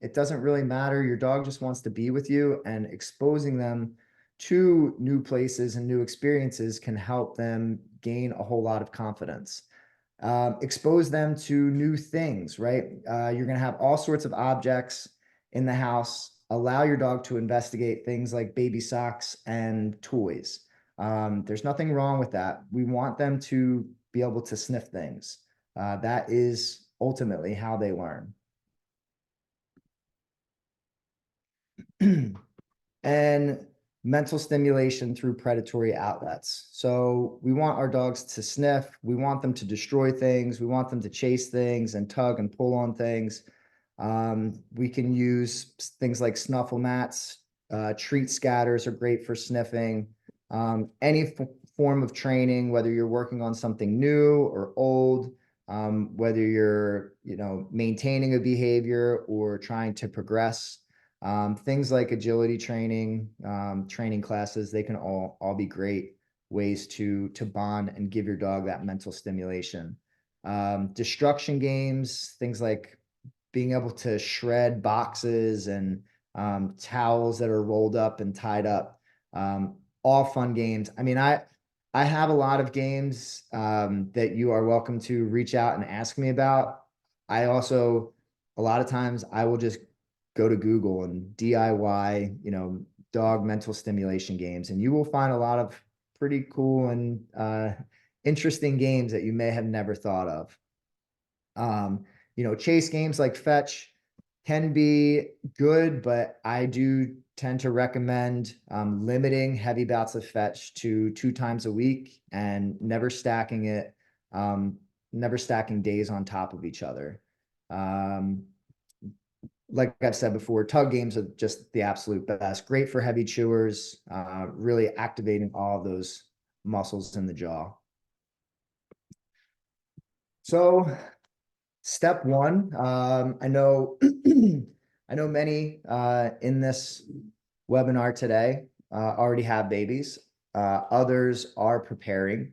It doesn't really matter. Your dog just wants to be with you, and exposing them to new places and new experiences can help them gain a whole lot of confidence. Expose them to new things, right? You're going to have all sorts of objects in the house. Allow your dog to investigate things like baby socks and toys. There's nothing wrong with that. We want them to be able to sniff things. That is ultimately how they learn. And mental stimulation through predatory outlets. So we want our dogs to sniff. We want them to destroy things. We want them to chase things and tug and pull on things. We can use things like snuffle mats. Treat scatters are great for sniffing. Any form of training, whether you're working on something new or old, whether you're, maintaining a behavior or trying to progress. Things like agility training, training classes, they can all be great ways to bond and give your dog that mental stimulation. Destruction games, things like being able to shred boxes and towels that are rolled up and tied up. All fun games. I mean, I have a lot of games that you are welcome to reach out and ask me about. I also, a lot of times, I will just go to Google and DIY, dog mental stimulation games, and you will find a lot of pretty cool and interesting games that you may have never thought of. Chase games like fetch can be good, but I do tend to recommend limiting heavy bouts of fetch to 2 times a week and never stacking it, never stacking days on top of each other. Like I've said before, tug games are just the absolute best. Great for heavy chewers, really activating all of those muscles in the jaw. So step one, I know I know many in this webinar today already have babies. Others are preparing.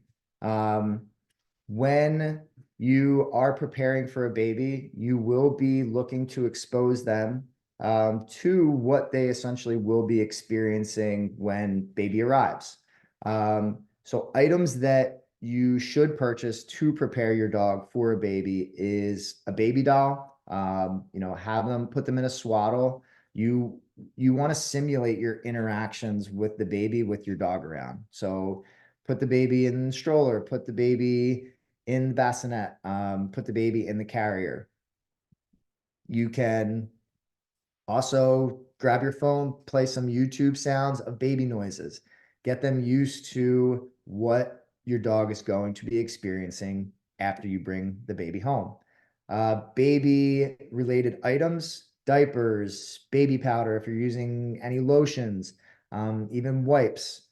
When you are preparing for a baby, you will be looking to expose them to what they essentially will be experiencing when baby arrives. So items that you should purchase to prepare your dog for a baby is a baby doll. Have them put them in a swaddle. You want to simulate your interactions with the baby with your dog around. So put the baby in the stroller, put the baby in the bassinet, put the baby in the carrier. You can also grab your phone, play some YouTube sounds of baby noises, get them used to what your dog is going to be experiencing after you bring the baby home. Baby related items, diapers, baby powder, if you're using any lotions, even wipes,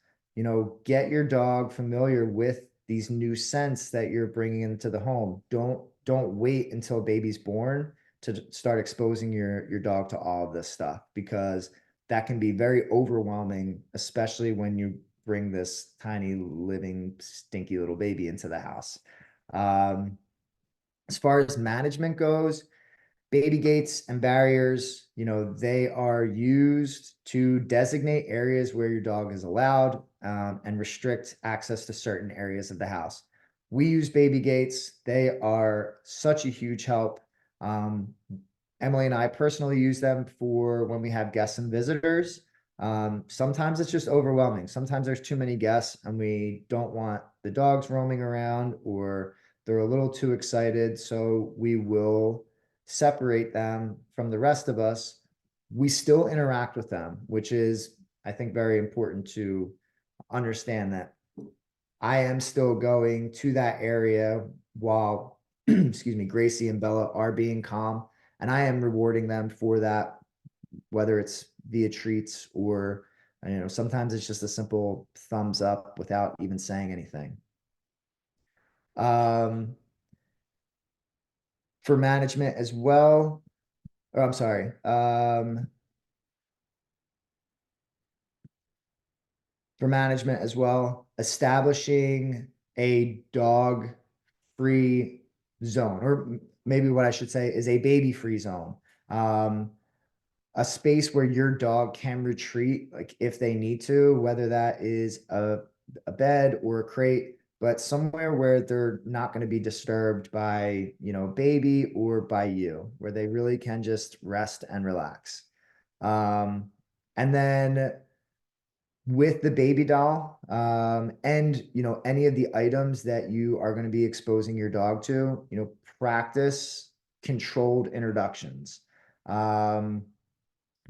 get your dog familiar with these new scents that you're bringing into the home. Don't wait until baby's born to start exposing your dog to all of this stuff, because that can be very overwhelming, especially when you bring this tiny living stinky little baby into the house. As far as management goes, baby gates and barriers, they are used to designate areas where your dog is allowed and restrict access to certain areas of the house. We use baby gates. They are such a huge help. Emily and I personally use them for when we have guests and visitors. Sometimes it's just overwhelming. Sometimes there's too many guests and we don't want the dogs roaming around, or they're a little too excited. So we will separate them from the rest of us. We still interact with them, which is, I think, very important to understand that I am still going to that area while, excuse me, Gracie and Bella are being calm, and I am rewarding them for that, whether it's via treats or, sometimes it's just a simple thumbs up without even saying anything. For management as well, or I'm sorry, for management as well, establishing a dog free zone, or maybe what I should say is a baby free zone. A space where your dog can retreat, like if they need to, whether that is a bed or a crate, but somewhere where they're not going to be disturbed by, baby or by you, where they really can just rest and relax. And then with the baby doll, and any of the items that you are going to be exposing your dog to, practice controlled introductions.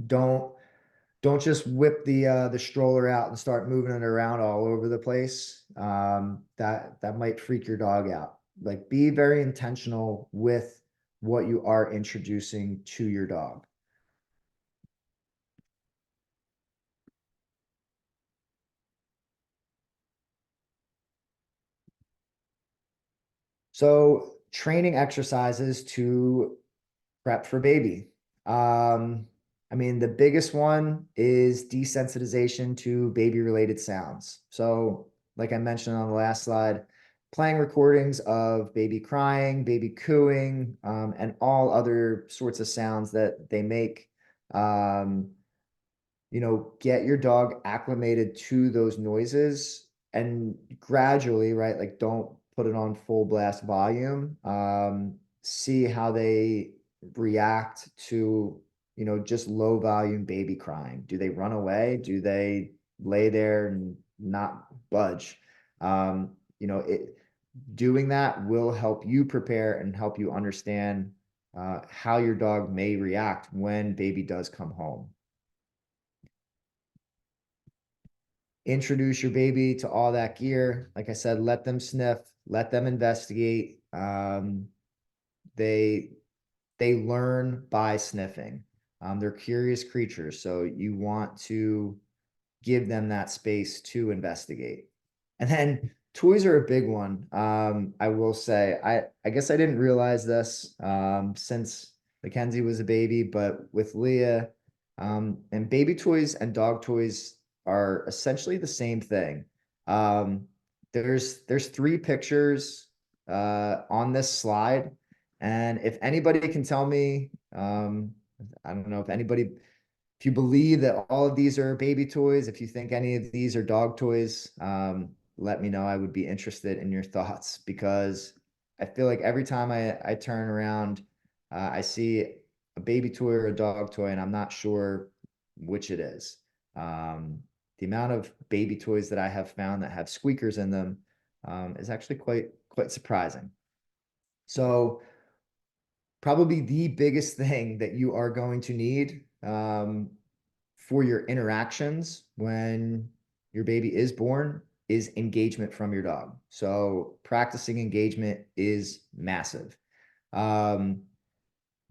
Don't don't just whip the stroller out and start moving it around all over the place. That might freak your dog out. Like, be very intentional with what you are introducing to your dog. So, training exercises to prep for baby. Um, I mean, the biggest one is desensitization to baby related sounds. So, like I mentioned on the last slide, playing recordings of baby crying, baby cooing, and all other sorts of sounds that they make. Um, get your dog acclimated to those noises and gradually, right? Like, don't put it on full blast volume. See how they react to, just low volume baby crying. Do they run away? Do they lay there and not budge? It doing that will help you prepare and help you understand how your dog may react when baby does come home. Introduce your baby to all that gear. Like I said, let them sniff, let them investigate. They they learn by sniffing. They're curious creatures, so you want to give them that space to investigate. And then toys are a big one. I will say, I guess I didn't realize this since Mackenzie was a baby, but with Leah, and baby toys and dog toys are essentially the same thing. Um, there's three pictures on this slide, and if anybody can tell me, I don't know if you believe that all of these are baby toys, if you think any of these are dog toys, let me know. I would be interested in your thoughts because I feel like every time I turn around, I see a baby toy or a dog toy, and I'm not sure which it is. The amount of baby toys that I have found that have squeakers in them is actually quite surprising. So probably the biggest thing that you are going to need for your interactions when your baby is born is engagement from your dog. So practicing engagement is massive. Um,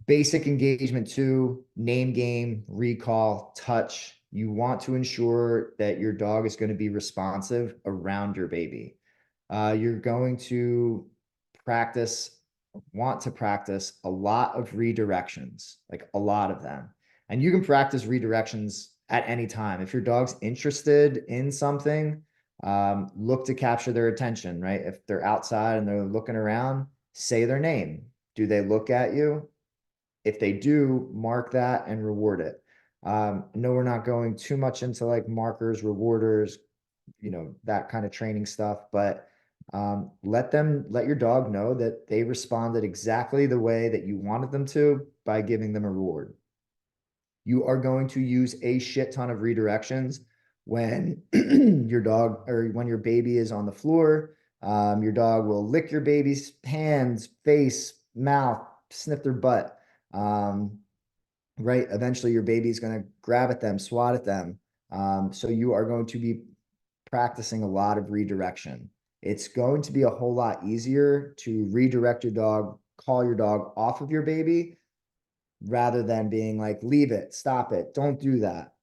Basic engagement too, name game, recall, touch. You want to ensure that your dog is going to be responsive around your baby. You're going to practice, want to practice a lot of redirections, like a lot of them. And you can practice redirections at any time. If your dog's interested in something, look to capture their attention, right? If they're outside and they're looking around, say their name. Do they look at you? If they do, mark that and reward it. No, we're not going too much into like markers, rewarders, that kind of training stuff, but let your dog know that they responded exactly the way that you wanted them to by giving them a reward. You are going to use a shit ton of redirections when your dog or when your baby is on the floor. Your dog will lick your baby's hands, face, mouth, sniff their butt. Um, right? Eventually, your baby is going to grab at them, swat at them. So you are going to be practicing a lot of redirection. It's going to be a whole lot easier to redirect your dog, call your dog off of your baby rather than being like, leave it, stop it, don't do that.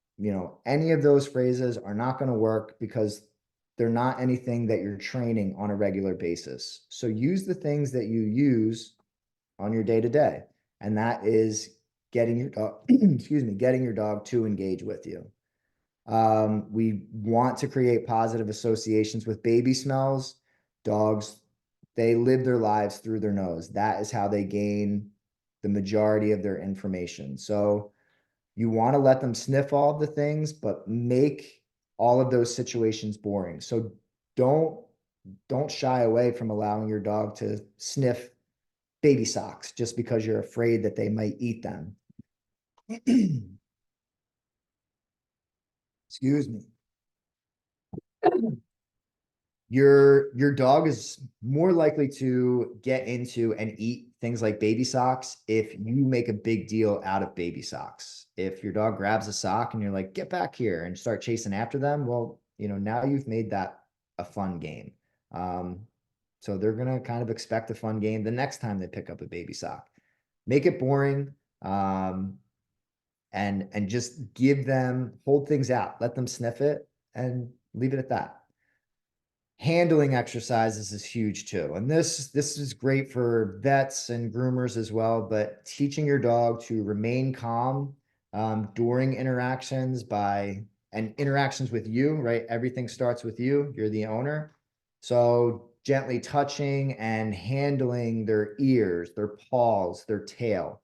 Any of those phrases are not going to work because they're not anything that you're training on a regular basis. So use the things that you use on your day to day, and that is getting your dog, excuse me, getting your dog to engage with you. We want to create positive associations with baby smells. Dogs, they live their lives through their nose. That is how they gain the majority of their information. So you want to let them sniff all of the things, but make all of those situations boring. So don't don't shy away from allowing your dog to sniff baby socks just because you're afraid that they might eat them. Excuse me. Your dog is more likely to get into and eat things like baby socks if you make a big deal out of baby socks. If your dog grabs a sock and you're like, get back here and start chasing after them, well, now you've made that a fun game. Um, so they're gonna kind of expect a fun game the next time they pick up a baby sock. Make it boring, and just hold things out, let them sniff it, and leave it at that. Handling exercises is huge too. And this is great for vets and groomers as well, but teaching your dog to remain calm during interactions with you, right? Everything starts with you. You're the owner. So gently touching and handling their ears, their paws, their tail,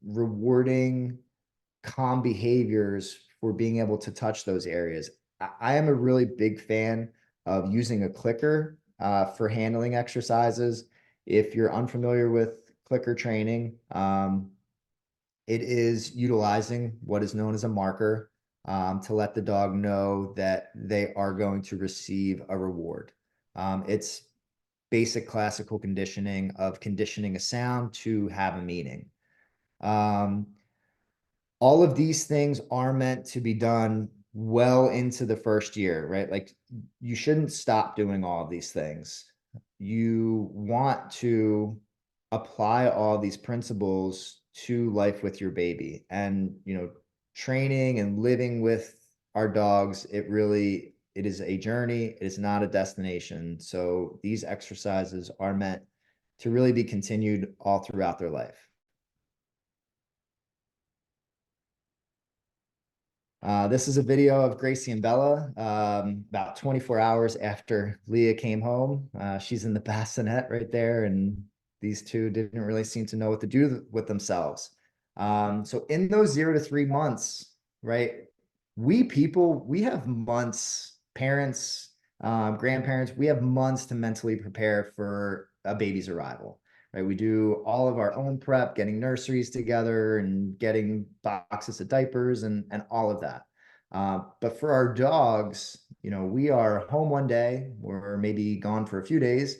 rewarding calm behaviors for being able to touch those areas. I am a really big fan of using a clicker for handling exercises. If you're unfamiliar with clicker training, it is utilizing what is known as a marker to let the dog know that they are going to receive a reward. It's basic classical conditioning of conditioning a sound to have a meaning. All of these things are meant to be done well into the first year, right? Like you shouldn't stop doing all of these things. You want to apply all these principles to life with your baby. And, training and living with our dogs, it is a journey. It is not a destination. So these exercises are meant to really be continued all throughout their life. This is a video of Gracie and Bella about 24 hours after Leah came home. She's in the bassinet right there, and these two didn't really seem to know what to do with themselves. So in those 0 to 3 months, right, we have months, parents, grandparents, we have months to mentally prepare for a baby's arrival. Right, we do all of our own prep, getting nurseries together and getting boxes of diapers and all of that. But for our dogs, we are home one day, we're maybe gone for a few days,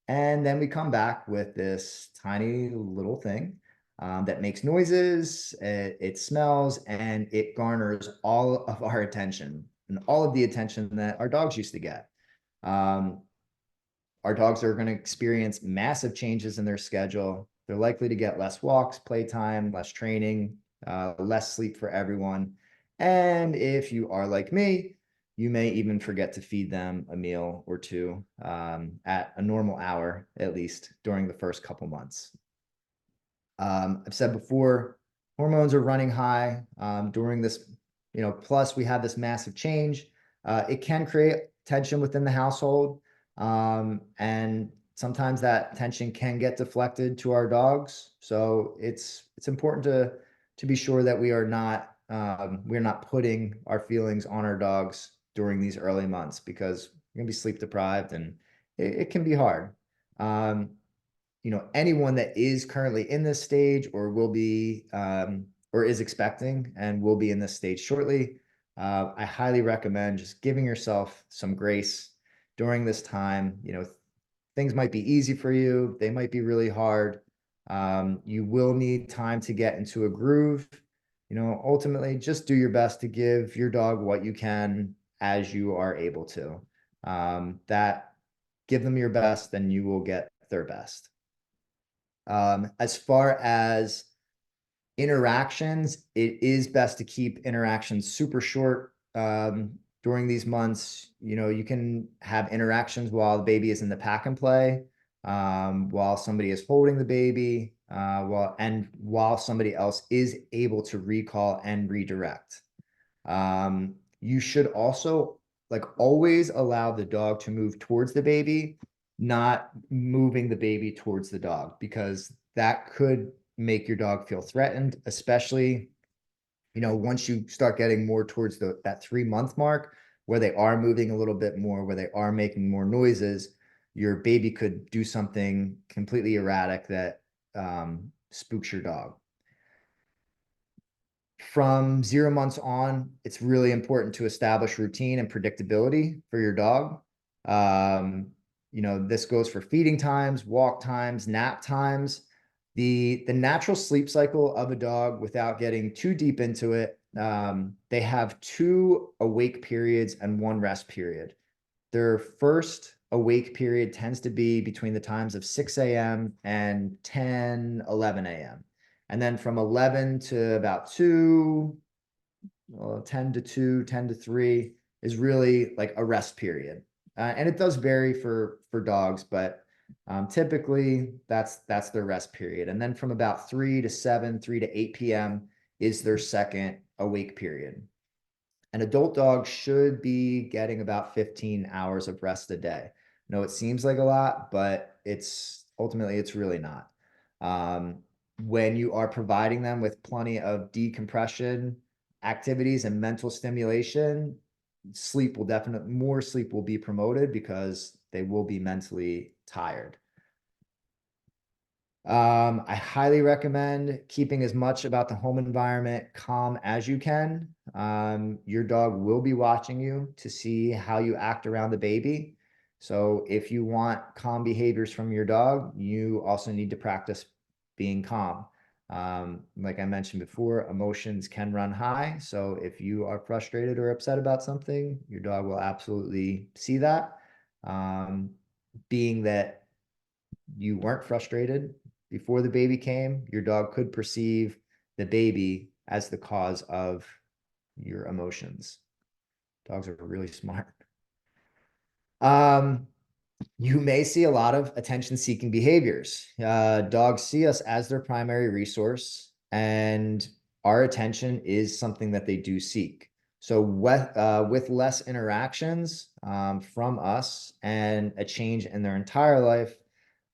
and then we come back with this tiny little thing that makes noises, it smells, and it garners all of our attention and all of the attention that our dogs used to get. Um, our dogs are going to experience massive changes in their schedule. They're likely to get less walks, playtime, less training, less sleep for everyone. And if you are like me, you may even forget to feed them a meal or two at a normal hour, at least during the first couple months. I've said before, hormones are running high during this, plus we have this massive change. It can create tension within the household. And sometimes that tension can get deflected to our dogs. So it's important to be sure that we're not putting our feelings on our dogs during these early months, because we're gonna be sleep deprived and it can be hard. Anyone that is currently in this stage or will be or is expecting and will be in this stage shortly, I highly recommend just giving yourself some grace during this time. Things might be easy for you, they might be really hard. You will need time to get into a groove. Ultimately, just do your best to give your dog what you can as you are able to. That give them your best, then you will get their best. As far as interactions, it is best to keep interactions super short during these months. You can have interactions while the baby is in the pack and play, while somebody is holding the baby, while somebody else is able to recall and redirect. You should also always allow the dog to move towards the baby, not moving the baby towards the dog, because that could make your dog feel threatened, especially, once you start getting more towards that 3 month mark where they are moving a little bit more, where they are making more noises, your baby could do something completely erratic that spooks your dog. From 0 months on, it's really important to establish routine and predictability for your dog. Um, this goes for feeding times, walk times, nap times. The natural sleep cycle of a dog, without getting too deep into it, they have 2 awake periods and 1 rest period. Their first awake period tends to be between the times of 6 a.m. and 10, 11 a.m. And then from 11 to about 2, 10 to 2, 10 to 3 is really like a rest period. And it does vary for dogs, but typically that's their rest period. And then from about 3 to 7, 3 to 8 p.m. is their second awake period. An adult dog should be getting about 15 hours of rest a day. No, it seems like a lot, but it's really not. When you are providing them with plenty of decompression activities and mental stimulation, more sleep will be promoted because they will be mentally tired. I highly recommend keeping as much about the home environment calm as you can. Your dog will be watching you to see how you act around the baby. So if you want calm behaviors from your dog, you also need to practice being calm. Like I mentioned before, emotions can run high. So if you are frustrated or upset about something, your dog will absolutely see that. Being that you weren't frustrated before the baby came, your dog could perceive the baby as the cause of your emotions. Dogs are really smart. Um, you may see a lot of attention-seeking behaviors. Dogs see us as their primary resource, and our attention is something that they do seek. So with less interactions from us and a change in their entire life,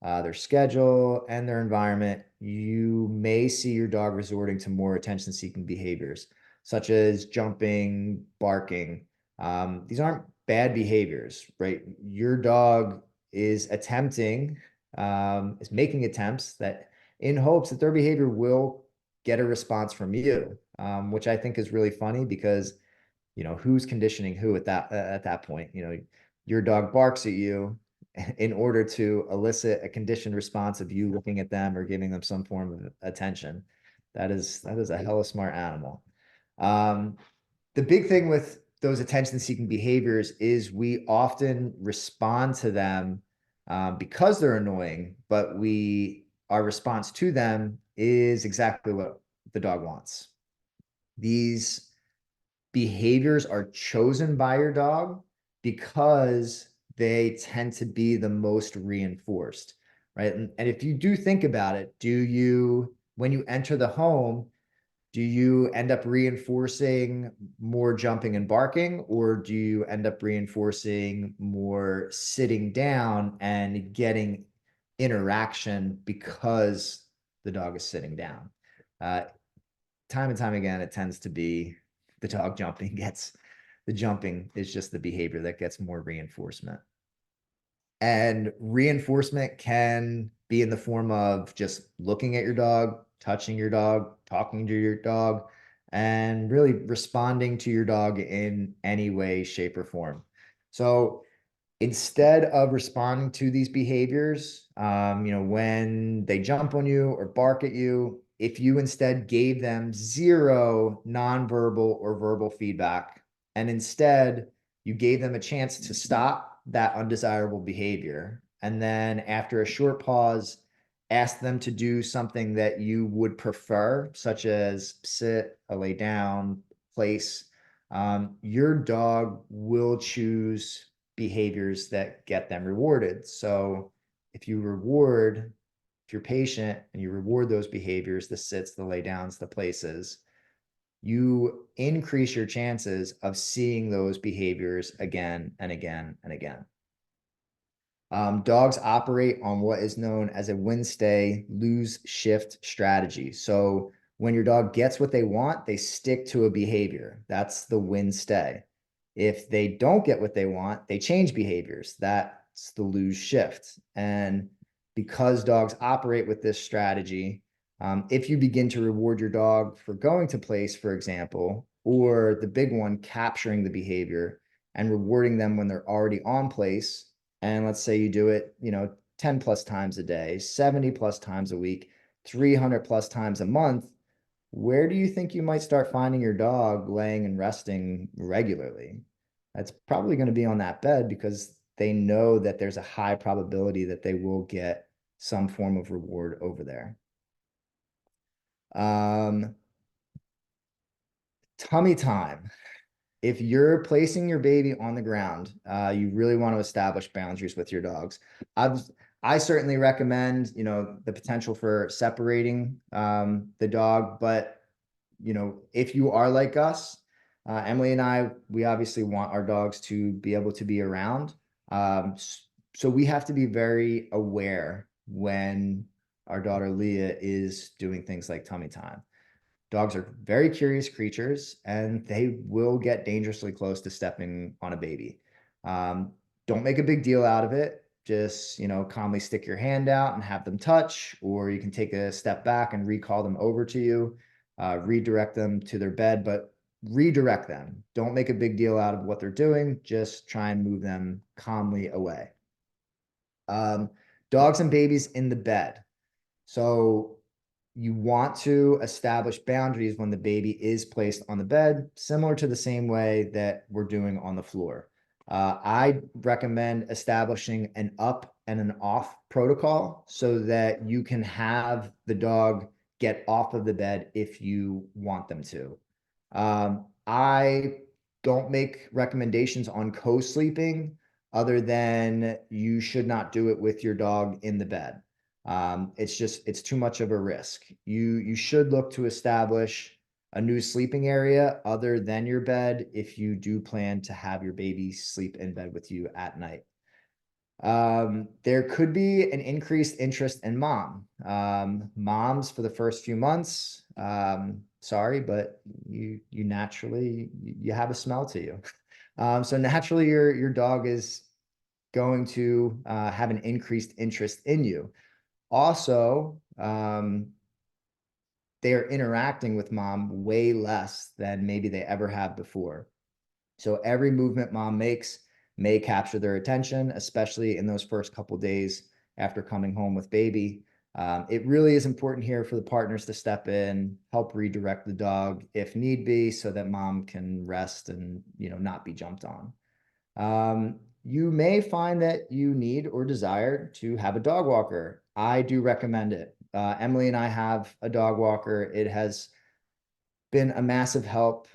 their schedule, and their environment, you may see your dog resorting to more attention-seeking behaviors, such as jumping, barking. These aren't bad behaviors, right? Your dog is making attempts that in hopes that their behavior will get a response from you, which I think is really funny because, who's conditioning who at that point? Your dog barks at you in order to elicit a conditioned response of you looking at them or giving them some form of attention. That is a hella smart animal. The big thing with those attention-seeking behaviors is we often respond to them because they're annoying, but our response to them is exactly what the dog wants. These behaviors are chosen by your dog because they tend to be the most reinforced, right? And if you do think about it, when you enter the home, do you end up reinforcing more jumping and barking, or do you end up reinforcing more sitting down and getting interaction because the dog is sitting down? Uh, Time and time again, it tends to be the dog the jumping is just the behavior that gets more reinforcement. And reinforcement can be in the form of just looking at your dog, touching your dog, talking to your dog, and really responding to your dog in any way, shape, or form. So instead of responding to these behaviors, when they jump on you or bark at you, if you instead gave them zero nonverbal or verbal feedback, and instead you gave them a chance to stop that undesirable behavior, and then after a short pause, ask them to do something that you would prefer, such as sit, lay down, place, your dog will choose behaviors that get them rewarded. So if you're patient and you reward those behaviors, the sits, the lay downs, the places, you increase your chances of seeing those behaviors again and again and again. Dogs operate on what is known as a win, stay, lose, shift strategy. So when your dog gets what they want, they stick to a behavior. That's the win, stay. If they don't get what they want, they change behaviors. That's the lose, shift. And because dogs operate with this strategy, if you begin to reward your dog for going to place, for example, or the big one, capturing the behavior, and rewarding them when they're already on place. And let's say you do it, 10 plus times a day, 70 plus times a week, 300 plus times a month. Where do you think you might start finding your dog laying and resting regularly? That's probably going to be on that bed because they know that there's a high probability that they will get some form of reward over there. Tummy time. If you're placing your baby on the ground, you really want to establish boundaries with your dogs. I've I certainly recommend, the potential for separating the dog, but if you are like us, Emily and I, we obviously want our dogs to be able to be around. So we have to be very aware when our daughter Leah is doing things like tummy time. Dogs are very curious creatures and they will get dangerously close to stepping on a baby. Um, don't make a big deal out of it. Just, calmly stick your hand out and have them touch, or you can take a step back and recall them over to you, redirect them to their bed, but redirect them. Don't make a big deal out of what they're doing. Just try and move them calmly away. Um, Dogs and babies in the bed. So you want to establish boundaries when the baby is placed on the bed, similar to the same way that we're doing on the floor. I recommend establishing an up and an off protocol so that you can have the dog get off of the bed if you want them to. I don't make recommendations on co-sleeping other than you should not do it with your dog in the bed. It's too much of a risk. You should look to establish a new sleeping area other than your bed if you do plan to have your baby sleep in bed with you at night. There could be an increased interest in mom. Moms for the first few months, sorry, but you naturally you have a smell to you. So naturally your dog is going to have an increased interest in you. Also, they are interacting with mom way less than maybe they ever have before. So every movement mom makes may capture their attention, especially in those first couple days after coming home with baby. It really is important here for the partners to step in, help redirect the dog if need be, so that mom can rest and not be jumped on. You may find that you need or desire to have a dog walker. I do recommend it. Emily and I have a dog walker. It has been a massive help.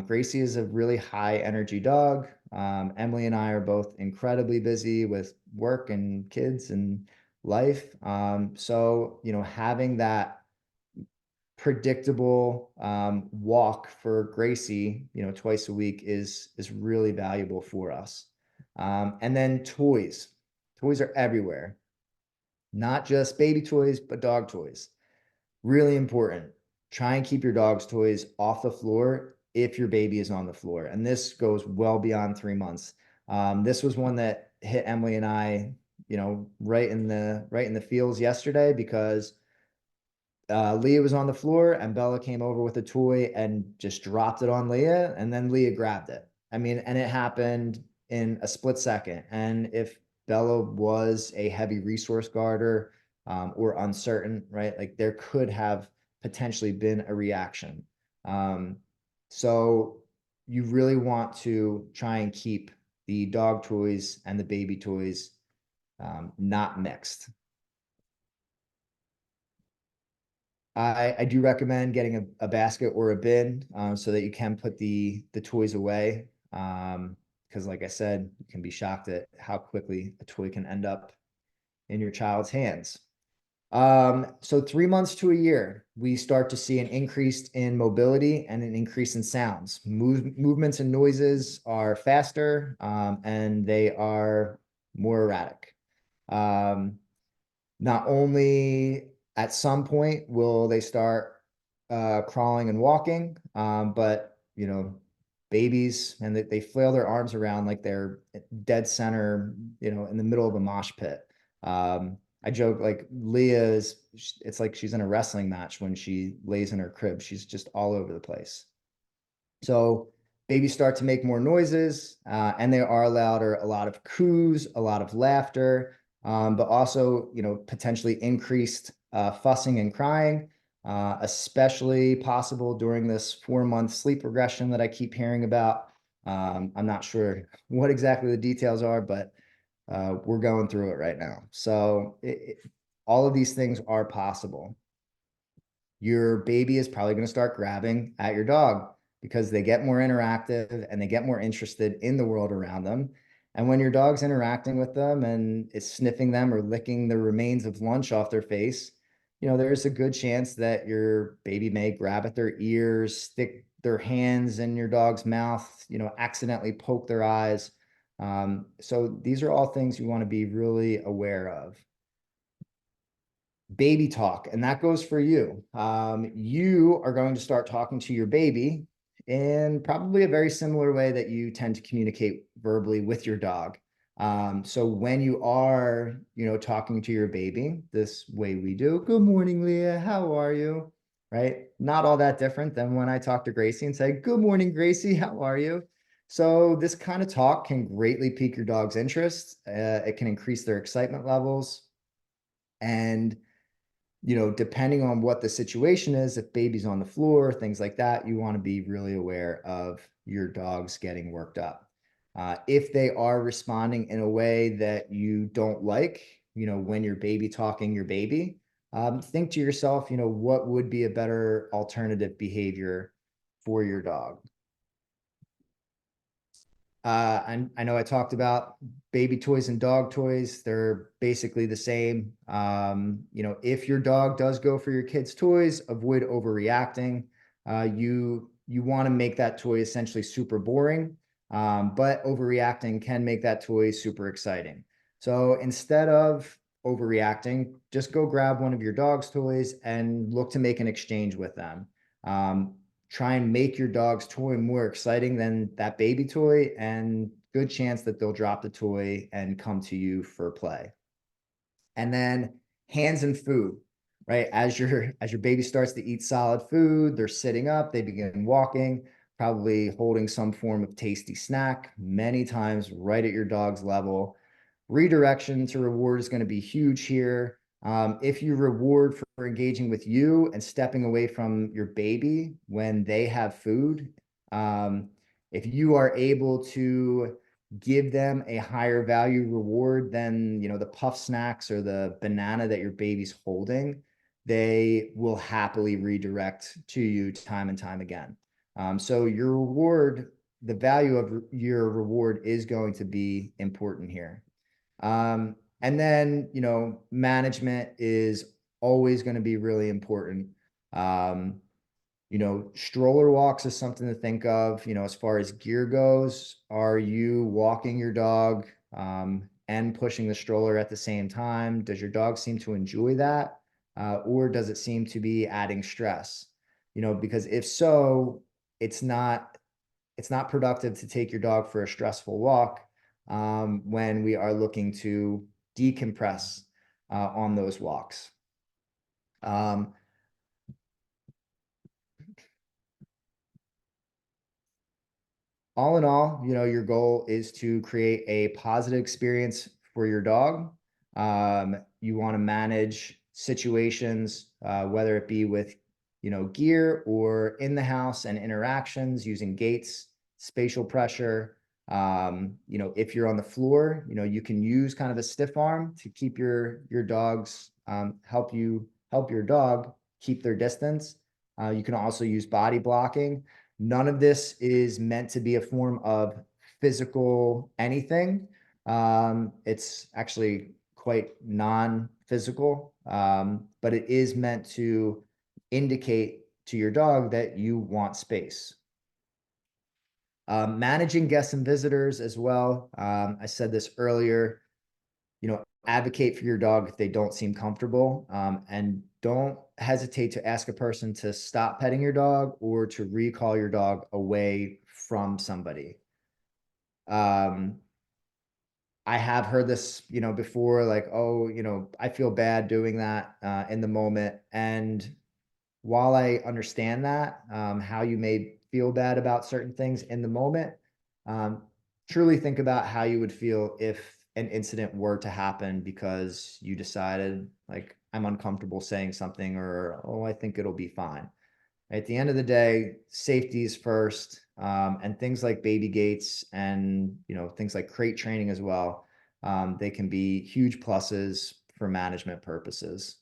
Gracie is a really high energy dog. Emily and I are both incredibly busy with work and kids and life. So, having that predictable walk for Gracie, twice a week is really valuable for us. And then toys. Toys are everywhere, not just baby toys, but dog toys. Really important. Try and keep your dog's toys off the floor if your baby is on the floor. And this goes well beyond 3 months. This was one that hit Emily and I, right in the feels yesterday because Leah was on the floor and Bella came over with a toy and just dropped it on Leah, and then Leah grabbed it. I mean, and it happened in a split second. And if Bella was a heavy resource guarder or uncertain, right, like there could have potentially been a reaction. So you really want to try and keep the dog toys and the baby toys not mixed. I do recommend getting a basket or a bin so that you can put the toys away. Because like I said, you can be shocked at how quickly a toy can end up in your child's hands. So 3 months to a year, we start to see an increase in mobility and an increase in sounds. Movements and noises are faster and they are more erratic. Not only at some point will they start crawling and walking, but babies and they flail their arms around like they're dead center, in the middle of a mosh pit. I joke like it's like she's in a wrestling match when she lays in her crib. She's just all over the place. So babies start to make more noises, and they are allowed a lot of coos, a lot of laughter, but also, potentially increased fussing and crying, especially possible during this 4-month sleep regression that I keep hearing about. I'm not sure what exactly the details are, but we're going through it right now. So all of these things are possible. Your baby is probably going to start grabbing at your dog because they get more interactive and they get more interested in the world around them. And when your dog's interacting with them and is sniffing them or licking the remains of lunch off their face, there's a good chance that your baby may grab at their ears, stick their hands in your dog's mouth, accidentally poke their eyes. So these are all things you want to be really aware of. Baby talk, and that goes for you. You are going to start talking to your baby in probably a very similar way that you tend to communicate verbally with your dog. So when you are, talking to your baby, this way we do, good morning, Leah, how are you? Right? Not all that different than when I talk to Gracie and say, good morning, Gracie, how are you? So this kind of talk can greatly pique your dog's interest. It can increase their excitement levels. And depending on what the situation is, if baby's on the floor, things like that, you want to be really aware of your dogs getting worked up. If they are responding in a way that you don't like, when you're baby talking your baby, think to yourself, what would be a better alternative behavior for your dog? I know I talked about baby toys and dog toys. They're basically the same. If your dog does go for your kid's toys, avoid overreacting. You want to make that toy essentially super boring, but overreacting can make that toy super exciting. So instead of overreacting, just go grab one of your dog's toys and look to make an exchange with them. Try and make your dog's toy more exciting than that baby toy, and good chance that they'll drop the toy and come to you for play. And then hands and food, right? As your baby starts to eat solid food, they're sitting up, they begin walking, probably holding some form of tasty snack, many times right at your dog's level. Redirection to reward is going to be huge here. If you reward for engaging with you and stepping away from your baby when they have food, if you are able to give them a higher value reward than, the puff snacks or the banana that your baby's holding, they will happily redirect to you time and time again. So your reward, the value of your reward is going to be important here. And then, management is always going to be really important. Stroller walks is something to think of, as far as gear goes. Are you walking your dog, and pushing the stroller at the same time? Does your dog seem to enjoy that? Or does it seem to be adding stress? Because if so, it's not productive to take your dog for a stressful walk, when we are looking to decompress on those walks. All in all, your goal is to create a positive experience for your dog. You want to manage situations, whether it be with, gear or in the house, and interactions using gates, spatial pressure. If you're on the floor, you can use kind of a stiff arm to keep your dogs, help your dog keep their distance. You can also use body blocking. None of this is meant to be a form of physical anything. It's actually quite non-physical, but it is meant to indicate to your dog that you want space. Managing guests and visitors as well. I said this earlier, advocate for your dog if they don't seem comfortable, and don't hesitate to ask a person to stop petting your dog or to recall your dog away from somebody. I have heard this, before, like, oh, I feel bad doing that in the moment. And while I understand that, how you may feel bad about certain things in the moment. Truly think about how you would feel if an incident were to happen because you decided, like, I'm uncomfortable saying something, or, oh, I think it'll be fine. At the end of the day, safety is first, and things like baby gates and things like crate training as well. They can be huge pluses for management purposes.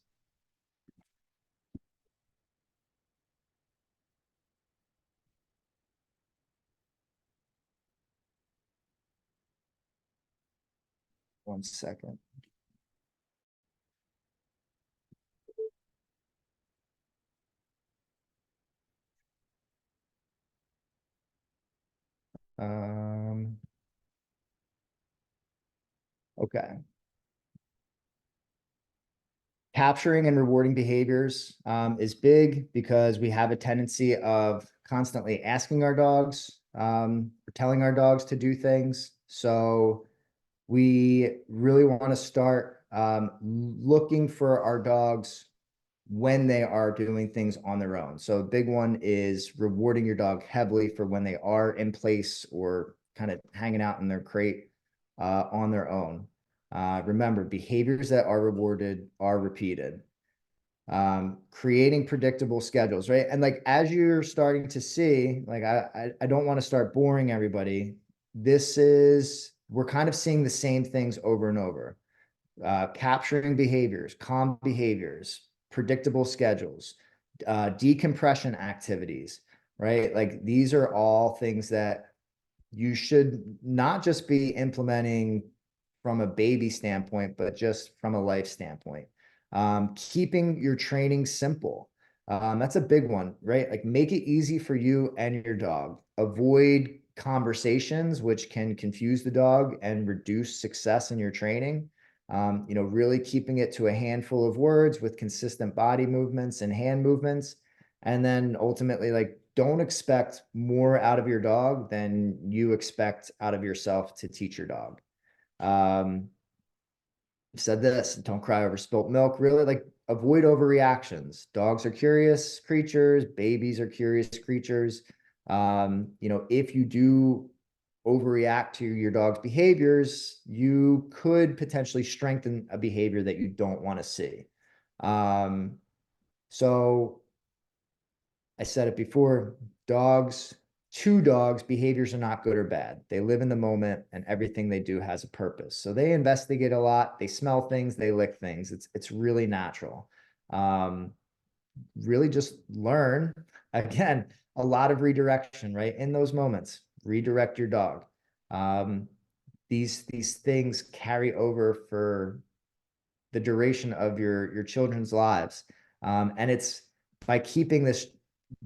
One second. Um, okay. Capturing and rewarding behaviors is big because we have a tendency of constantly asking our dogs, or telling our dogs to do things. So we really want to start looking for our dogs when they are doing things on their own. So a big one is rewarding your dog heavily for when they are in place or kind of hanging out in their crate on their own. Remember, behaviors that are rewarded are repeated. Creating predictable schedules, right? And like, as you're starting to see, like, I don't want to start boring everybody. We're kind of seeing the same things over and over. Capturing behaviors, calm behaviors, predictable schedules, decompression activities, right? Like, these are all things that you should not just be implementing from a baby standpoint, but just from a life standpoint. Keeping your training simple. That's a big one, right? Like, make it easy for you and your dog. Avoid conversations which can confuse the dog and reduce success in your training. Really keeping it to a handful of words with consistent body movements and hand movements. And then ultimately, like, don't expect more out of your dog than you expect out of yourself to teach your dog. Said this, don't cry over spilt milk. Really, like, avoid overreactions. Dogs are curious creatures, babies are curious creatures. If you do overreact to your dog's behaviors, you could potentially strengthen a behavior that you don't want to see. So I said it before, two dogs, behaviors are not good or bad. They live in the moment and everything they do has a purpose. So they investigate a lot, they smell things, they lick things. It's really natural. Really just learn, again, a lot of redirection, right? In those moments, redirect your dog. These things carry over for the duration of your children's lives. And it's by keeping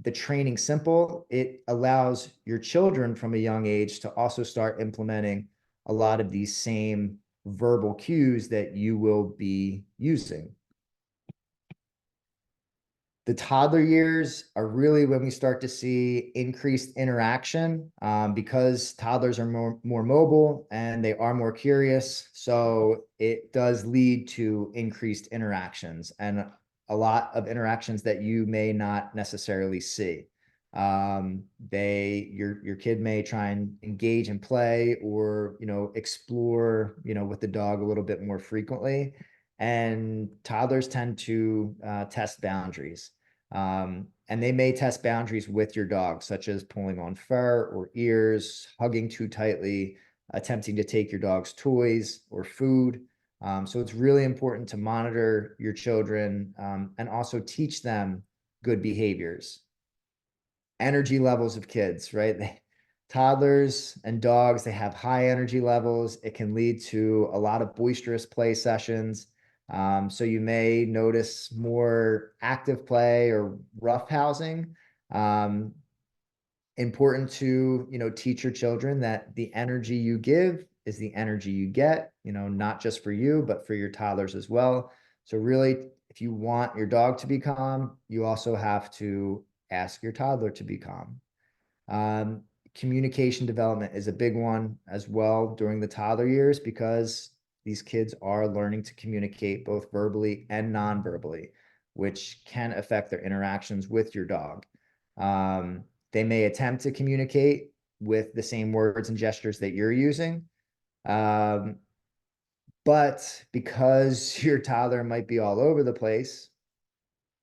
the training simple, it allows your children from a young age to also start implementing a lot of these same verbal cues that you will be using. The toddler years are really when we start to see increased interaction, because toddlers are more mobile and they are more curious. So it does lead to increased interactions and a lot of interactions that you may not necessarily see. Your kid may try and engage and play, or explore with the dog a little bit more frequently, and toddlers tend to test boundaries. And they may test boundaries with your dog, such as pulling on fur or ears, hugging too tightly, attempting to take your dog's toys or food. So it's really important to monitor your children, and also teach them good behaviors. Energy levels of kids, right? Toddlers and dogs, they have high energy levels. It can lead to a lot of boisterous play sessions. So you may notice more active play or roughhousing. Important to teach your children that the energy you give is the energy you get, not just for you, but for your toddlers as well. So really, if you want your dog to be calm, you also have to ask your toddler to be calm. Um, Communication development is a big one as well during the toddler years, because these kids are learning to communicate both verbally and non-verbally, which can affect their interactions with your dog. They may attempt to communicate with the same words and gestures that you're using. But because your toddler might be all over the place,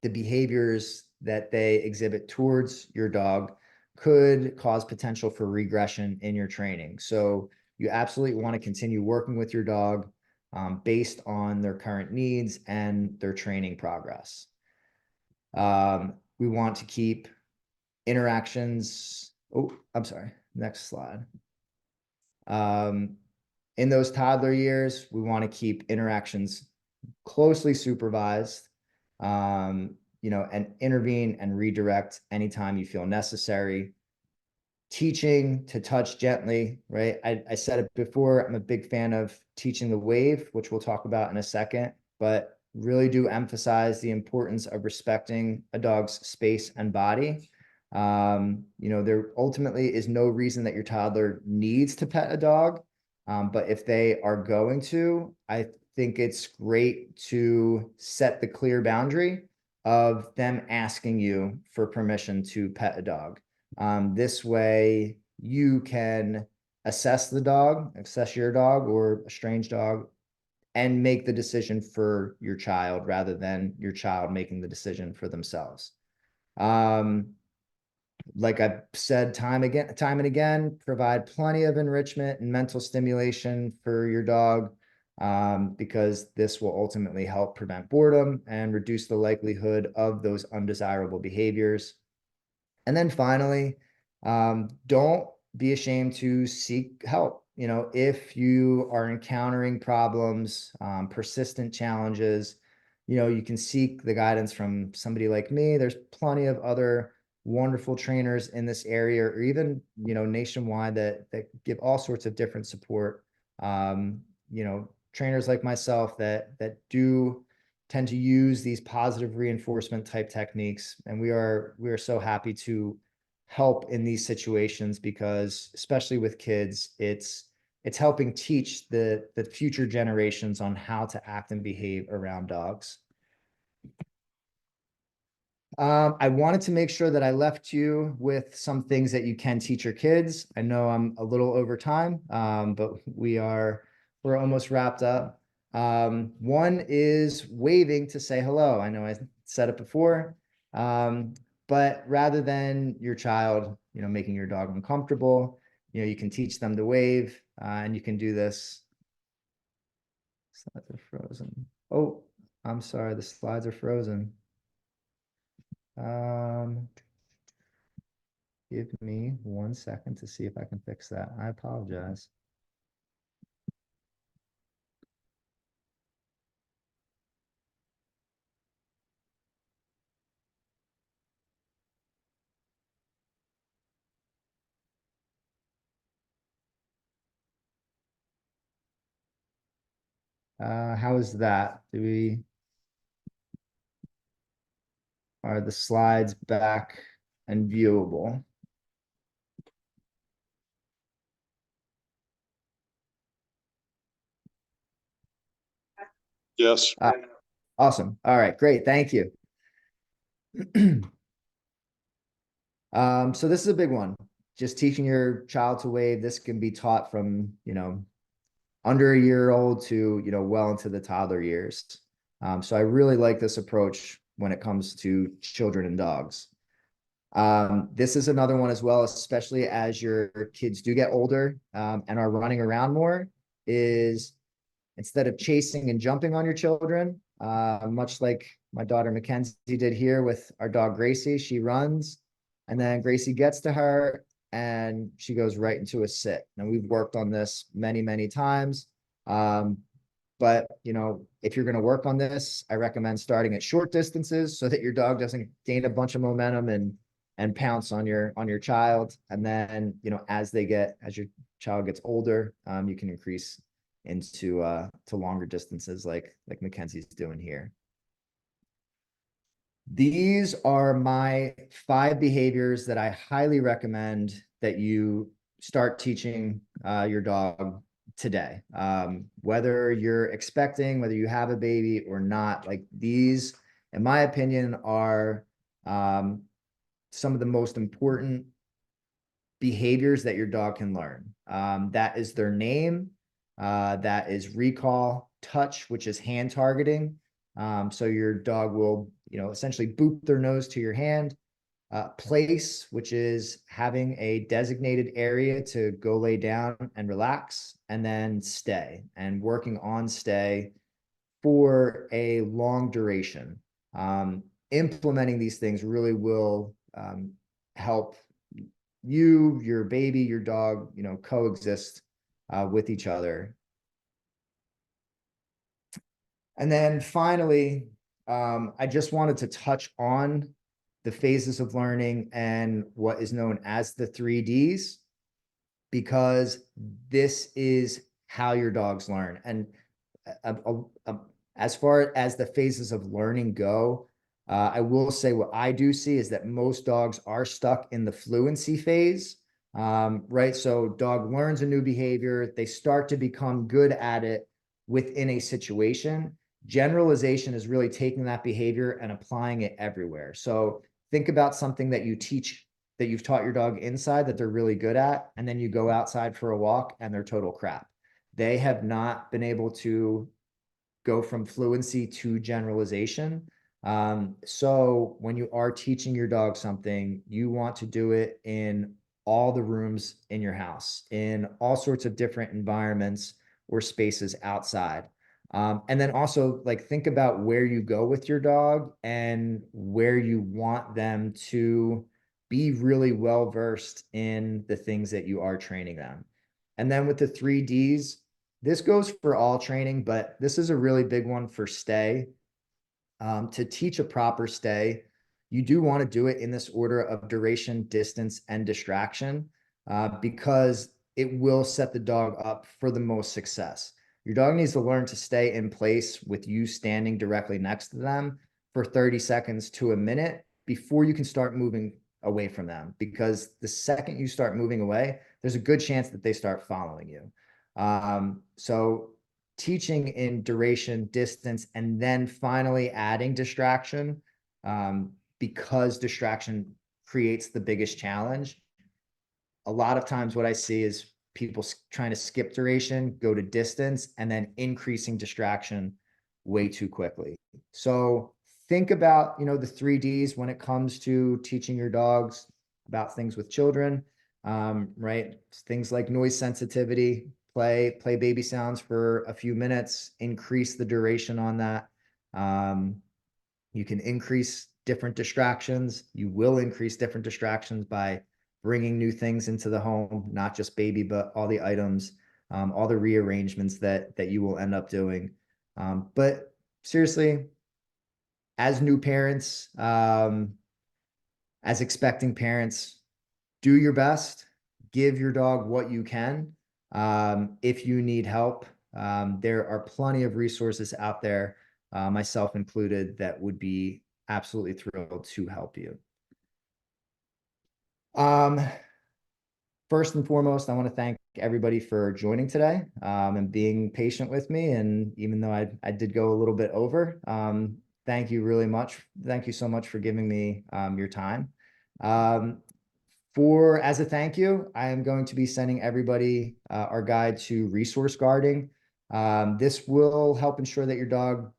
the behaviors that they exhibit towards your dog could cause potential for regression in your training. So you absolutely want to continue working with your dog based on their current needs and their training progress. We want to keep interactions. Oh, I'm sorry. Next slide. In those toddler years, we want to keep interactions closely supervised, and intervene and redirect anytime you feel necessary. Teaching to touch gently, right? I said it before, I'm a big fan of teaching the wave, which we'll talk about in a second, but really do emphasize the importance of respecting a dog's space and body. There ultimately is no reason that your toddler needs to pet a dog. But if they are going to, I think it's great to set the clear boundary of them asking you for permission to pet a dog. This way you can assess the dog, assess your dog or a strange dog, and make the decision for your child rather than your child making the decision for themselves. Like I've said time and again, provide plenty of enrichment and mental stimulation for your dog, because this will ultimately help prevent boredom and reduce the likelihood of those undesirable behaviors. And then finally, don't be ashamed to seek help. If you are encountering problems, persistent challenges, you can seek the guidance from somebody like me. There's plenty of other wonderful trainers in this area, or even, nationwide that give all sorts of different support. Trainers like myself that do tend to use these positive reinforcement type techniques. And we are so happy to help in these situations, because especially with kids, it's helping teach the future generations on how to act and behave around dogs. I wanted to make sure that I left you with some things that you can teach your kids. I know I'm a little over time, but we're almost wrapped up. One is waving to say hello. I know I said it before, but rather than your child, making your dog uncomfortable, you can teach them to wave, and you can do this. Slides are frozen. Oh, I'm sorry, the slides are frozen. Give me 1 second to see if I can fix that. I apologize. How is that? Are the slides back and viewable? Yes. Awesome. All right, great. Thank you. So this is a big one. Just teaching your child to wave. This can be taught from, under a year old to, well into the toddler years. So I really like this approach when it comes to children and dogs. This is another one as well, especially as your kids do get older, and are running around more, is instead of chasing and jumping on your children, much like my daughter Mackenzie did here with our dog Gracie, she runs and then Gracie gets to her and she goes right into a sit. And we've worked on this many, many times. But if you're going to work on this, I recommend starting at short distances so that your dog doesn't gain a bunch of momentum and pounce on your child. And then, as your child gets older, you can increase into to longer distances like Mackenzie's doing here. These are my 5 behaviors that I highly recommend that you start teaching your dog today. Whether you're expecting, whether you have a baby or not, like these, in my opinion, are some of the most important behaviors that your dog can learn. That is their name, that is recall, touch, which is hand targeting. So your dog will, essentially boop their nose to your hand. Place, which is having a designated area to go lay down and relax, and then stay, and working on stay for a long duration. Implementing these things really will help you, your baby, your dog, coexist with each other. And then finally, I just wanted to touch on the phases of learning and what is known as the 3Ds, because this is how your dogs learn. And as far as the phases of learning go, I will say what I do see is that most dogs are stuck in the fluency phase, right? So dog learns a new behavior, they start to become good at it within a situation. Generalization is really taking that behavior and applying it everywhere. So think about something that you teach, that you've taught your dog inside that they're really good at, and then you go outside for a walk and they're total crap. They have not been able to go from fluency to generalization. So when you are teaching your dog something, you want to do it in all the rooms in your house, in all sorts of different environments or spaces outside. And then also, like, think about where you go with your dog and where you want them to be really well versed in the things that you are training them. And then with the 3Ds, this goes for all training, but this is a really big one for stay. To teach a proper stay, you do want to do it in this order of duration, distance, and distraction, because it will set the dog up for the most success. Your dog needs to learn to stay in place with you standing directly next to them for 30 seconds to a minute before you can start moving away from them, because the second you start moving away, there's a good chance that they start following you. So teaching in duration, distance, and then finally adding distraction, because distraction creates the biggest challenge. A lot of times what I see is people trying to skip duration, go to distance, and then increasing distraction way too quickly. So think about, the 3Ds when it comes to teaching your dogs about things with children, right? Things like noise sensitivity, play baby sounds for a few minutes, increase the duration on that. You can increase different distractions. You will increase different distractions by bringing new things into the home, not just baby, but all the items, all the rearrangements that you will end up doing. But seriously, as new parents, as expecting parents, do your best, give your dog what you can. If you need help, there are plenty of resources out there, myself included, that would be absolutely thrilled to help you. First and foremost, I want to thank everybody for joining today, and being patient with me. And even though I did go a little bit over, thank you really much. Thank you so much for giving me your time. As a thank you, I am going to be sending everybody our guide to resource guarding. This will help ensure that your dog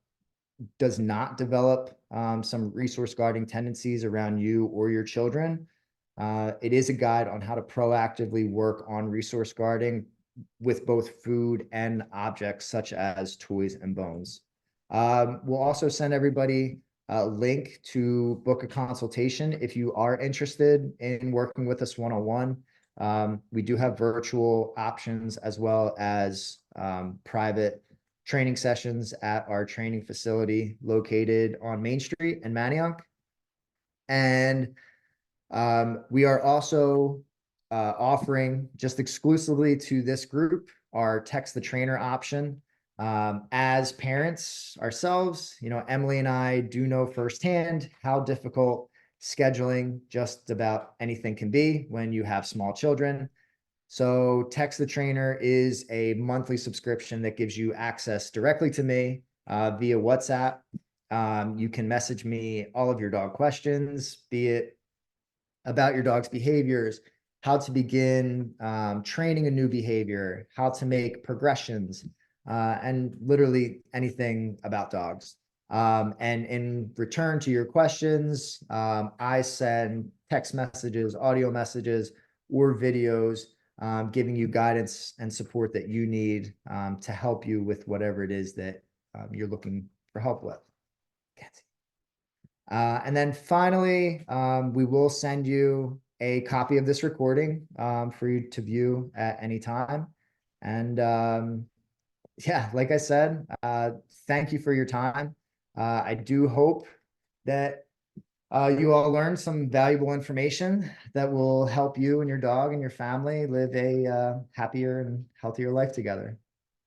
does not develop some resource guarding tendencies around you or your children. It is a guide on how to proactively work on resource guarding with both food and objects such as toys and bones. We'll also send everybody a link to book a consultation if you are interested in working with us one-on-one. We do have virtual options as well as private training sessions at our training facility located on Main Street in Manayunk. And we are also offering, just exclusively to this group, our Text the Trainer option. As parents ourselves, Emily and I do know firsthand how difficult scheduling just about anything can be when you have small children. So Text the Trainer is a monthly subscription that gives you access directly to me via WhatsApp. You can message me all of your dog questions, be it about your dog's behaviors, how to begin training a new behavior, how to make progressions, and literally anything about dogs. And in return to your questions, I send text messages, audio messages, or videos giving you guidance and support that you need to help you with whatever it is that you're looking for help with. And then finally, we will send you a copy of this recording for you to view at any time. And yeah, like I said, thank you for your time. I do hope that you all learned some valuable information that will help you and your dog and your family live a happier and healthier life together.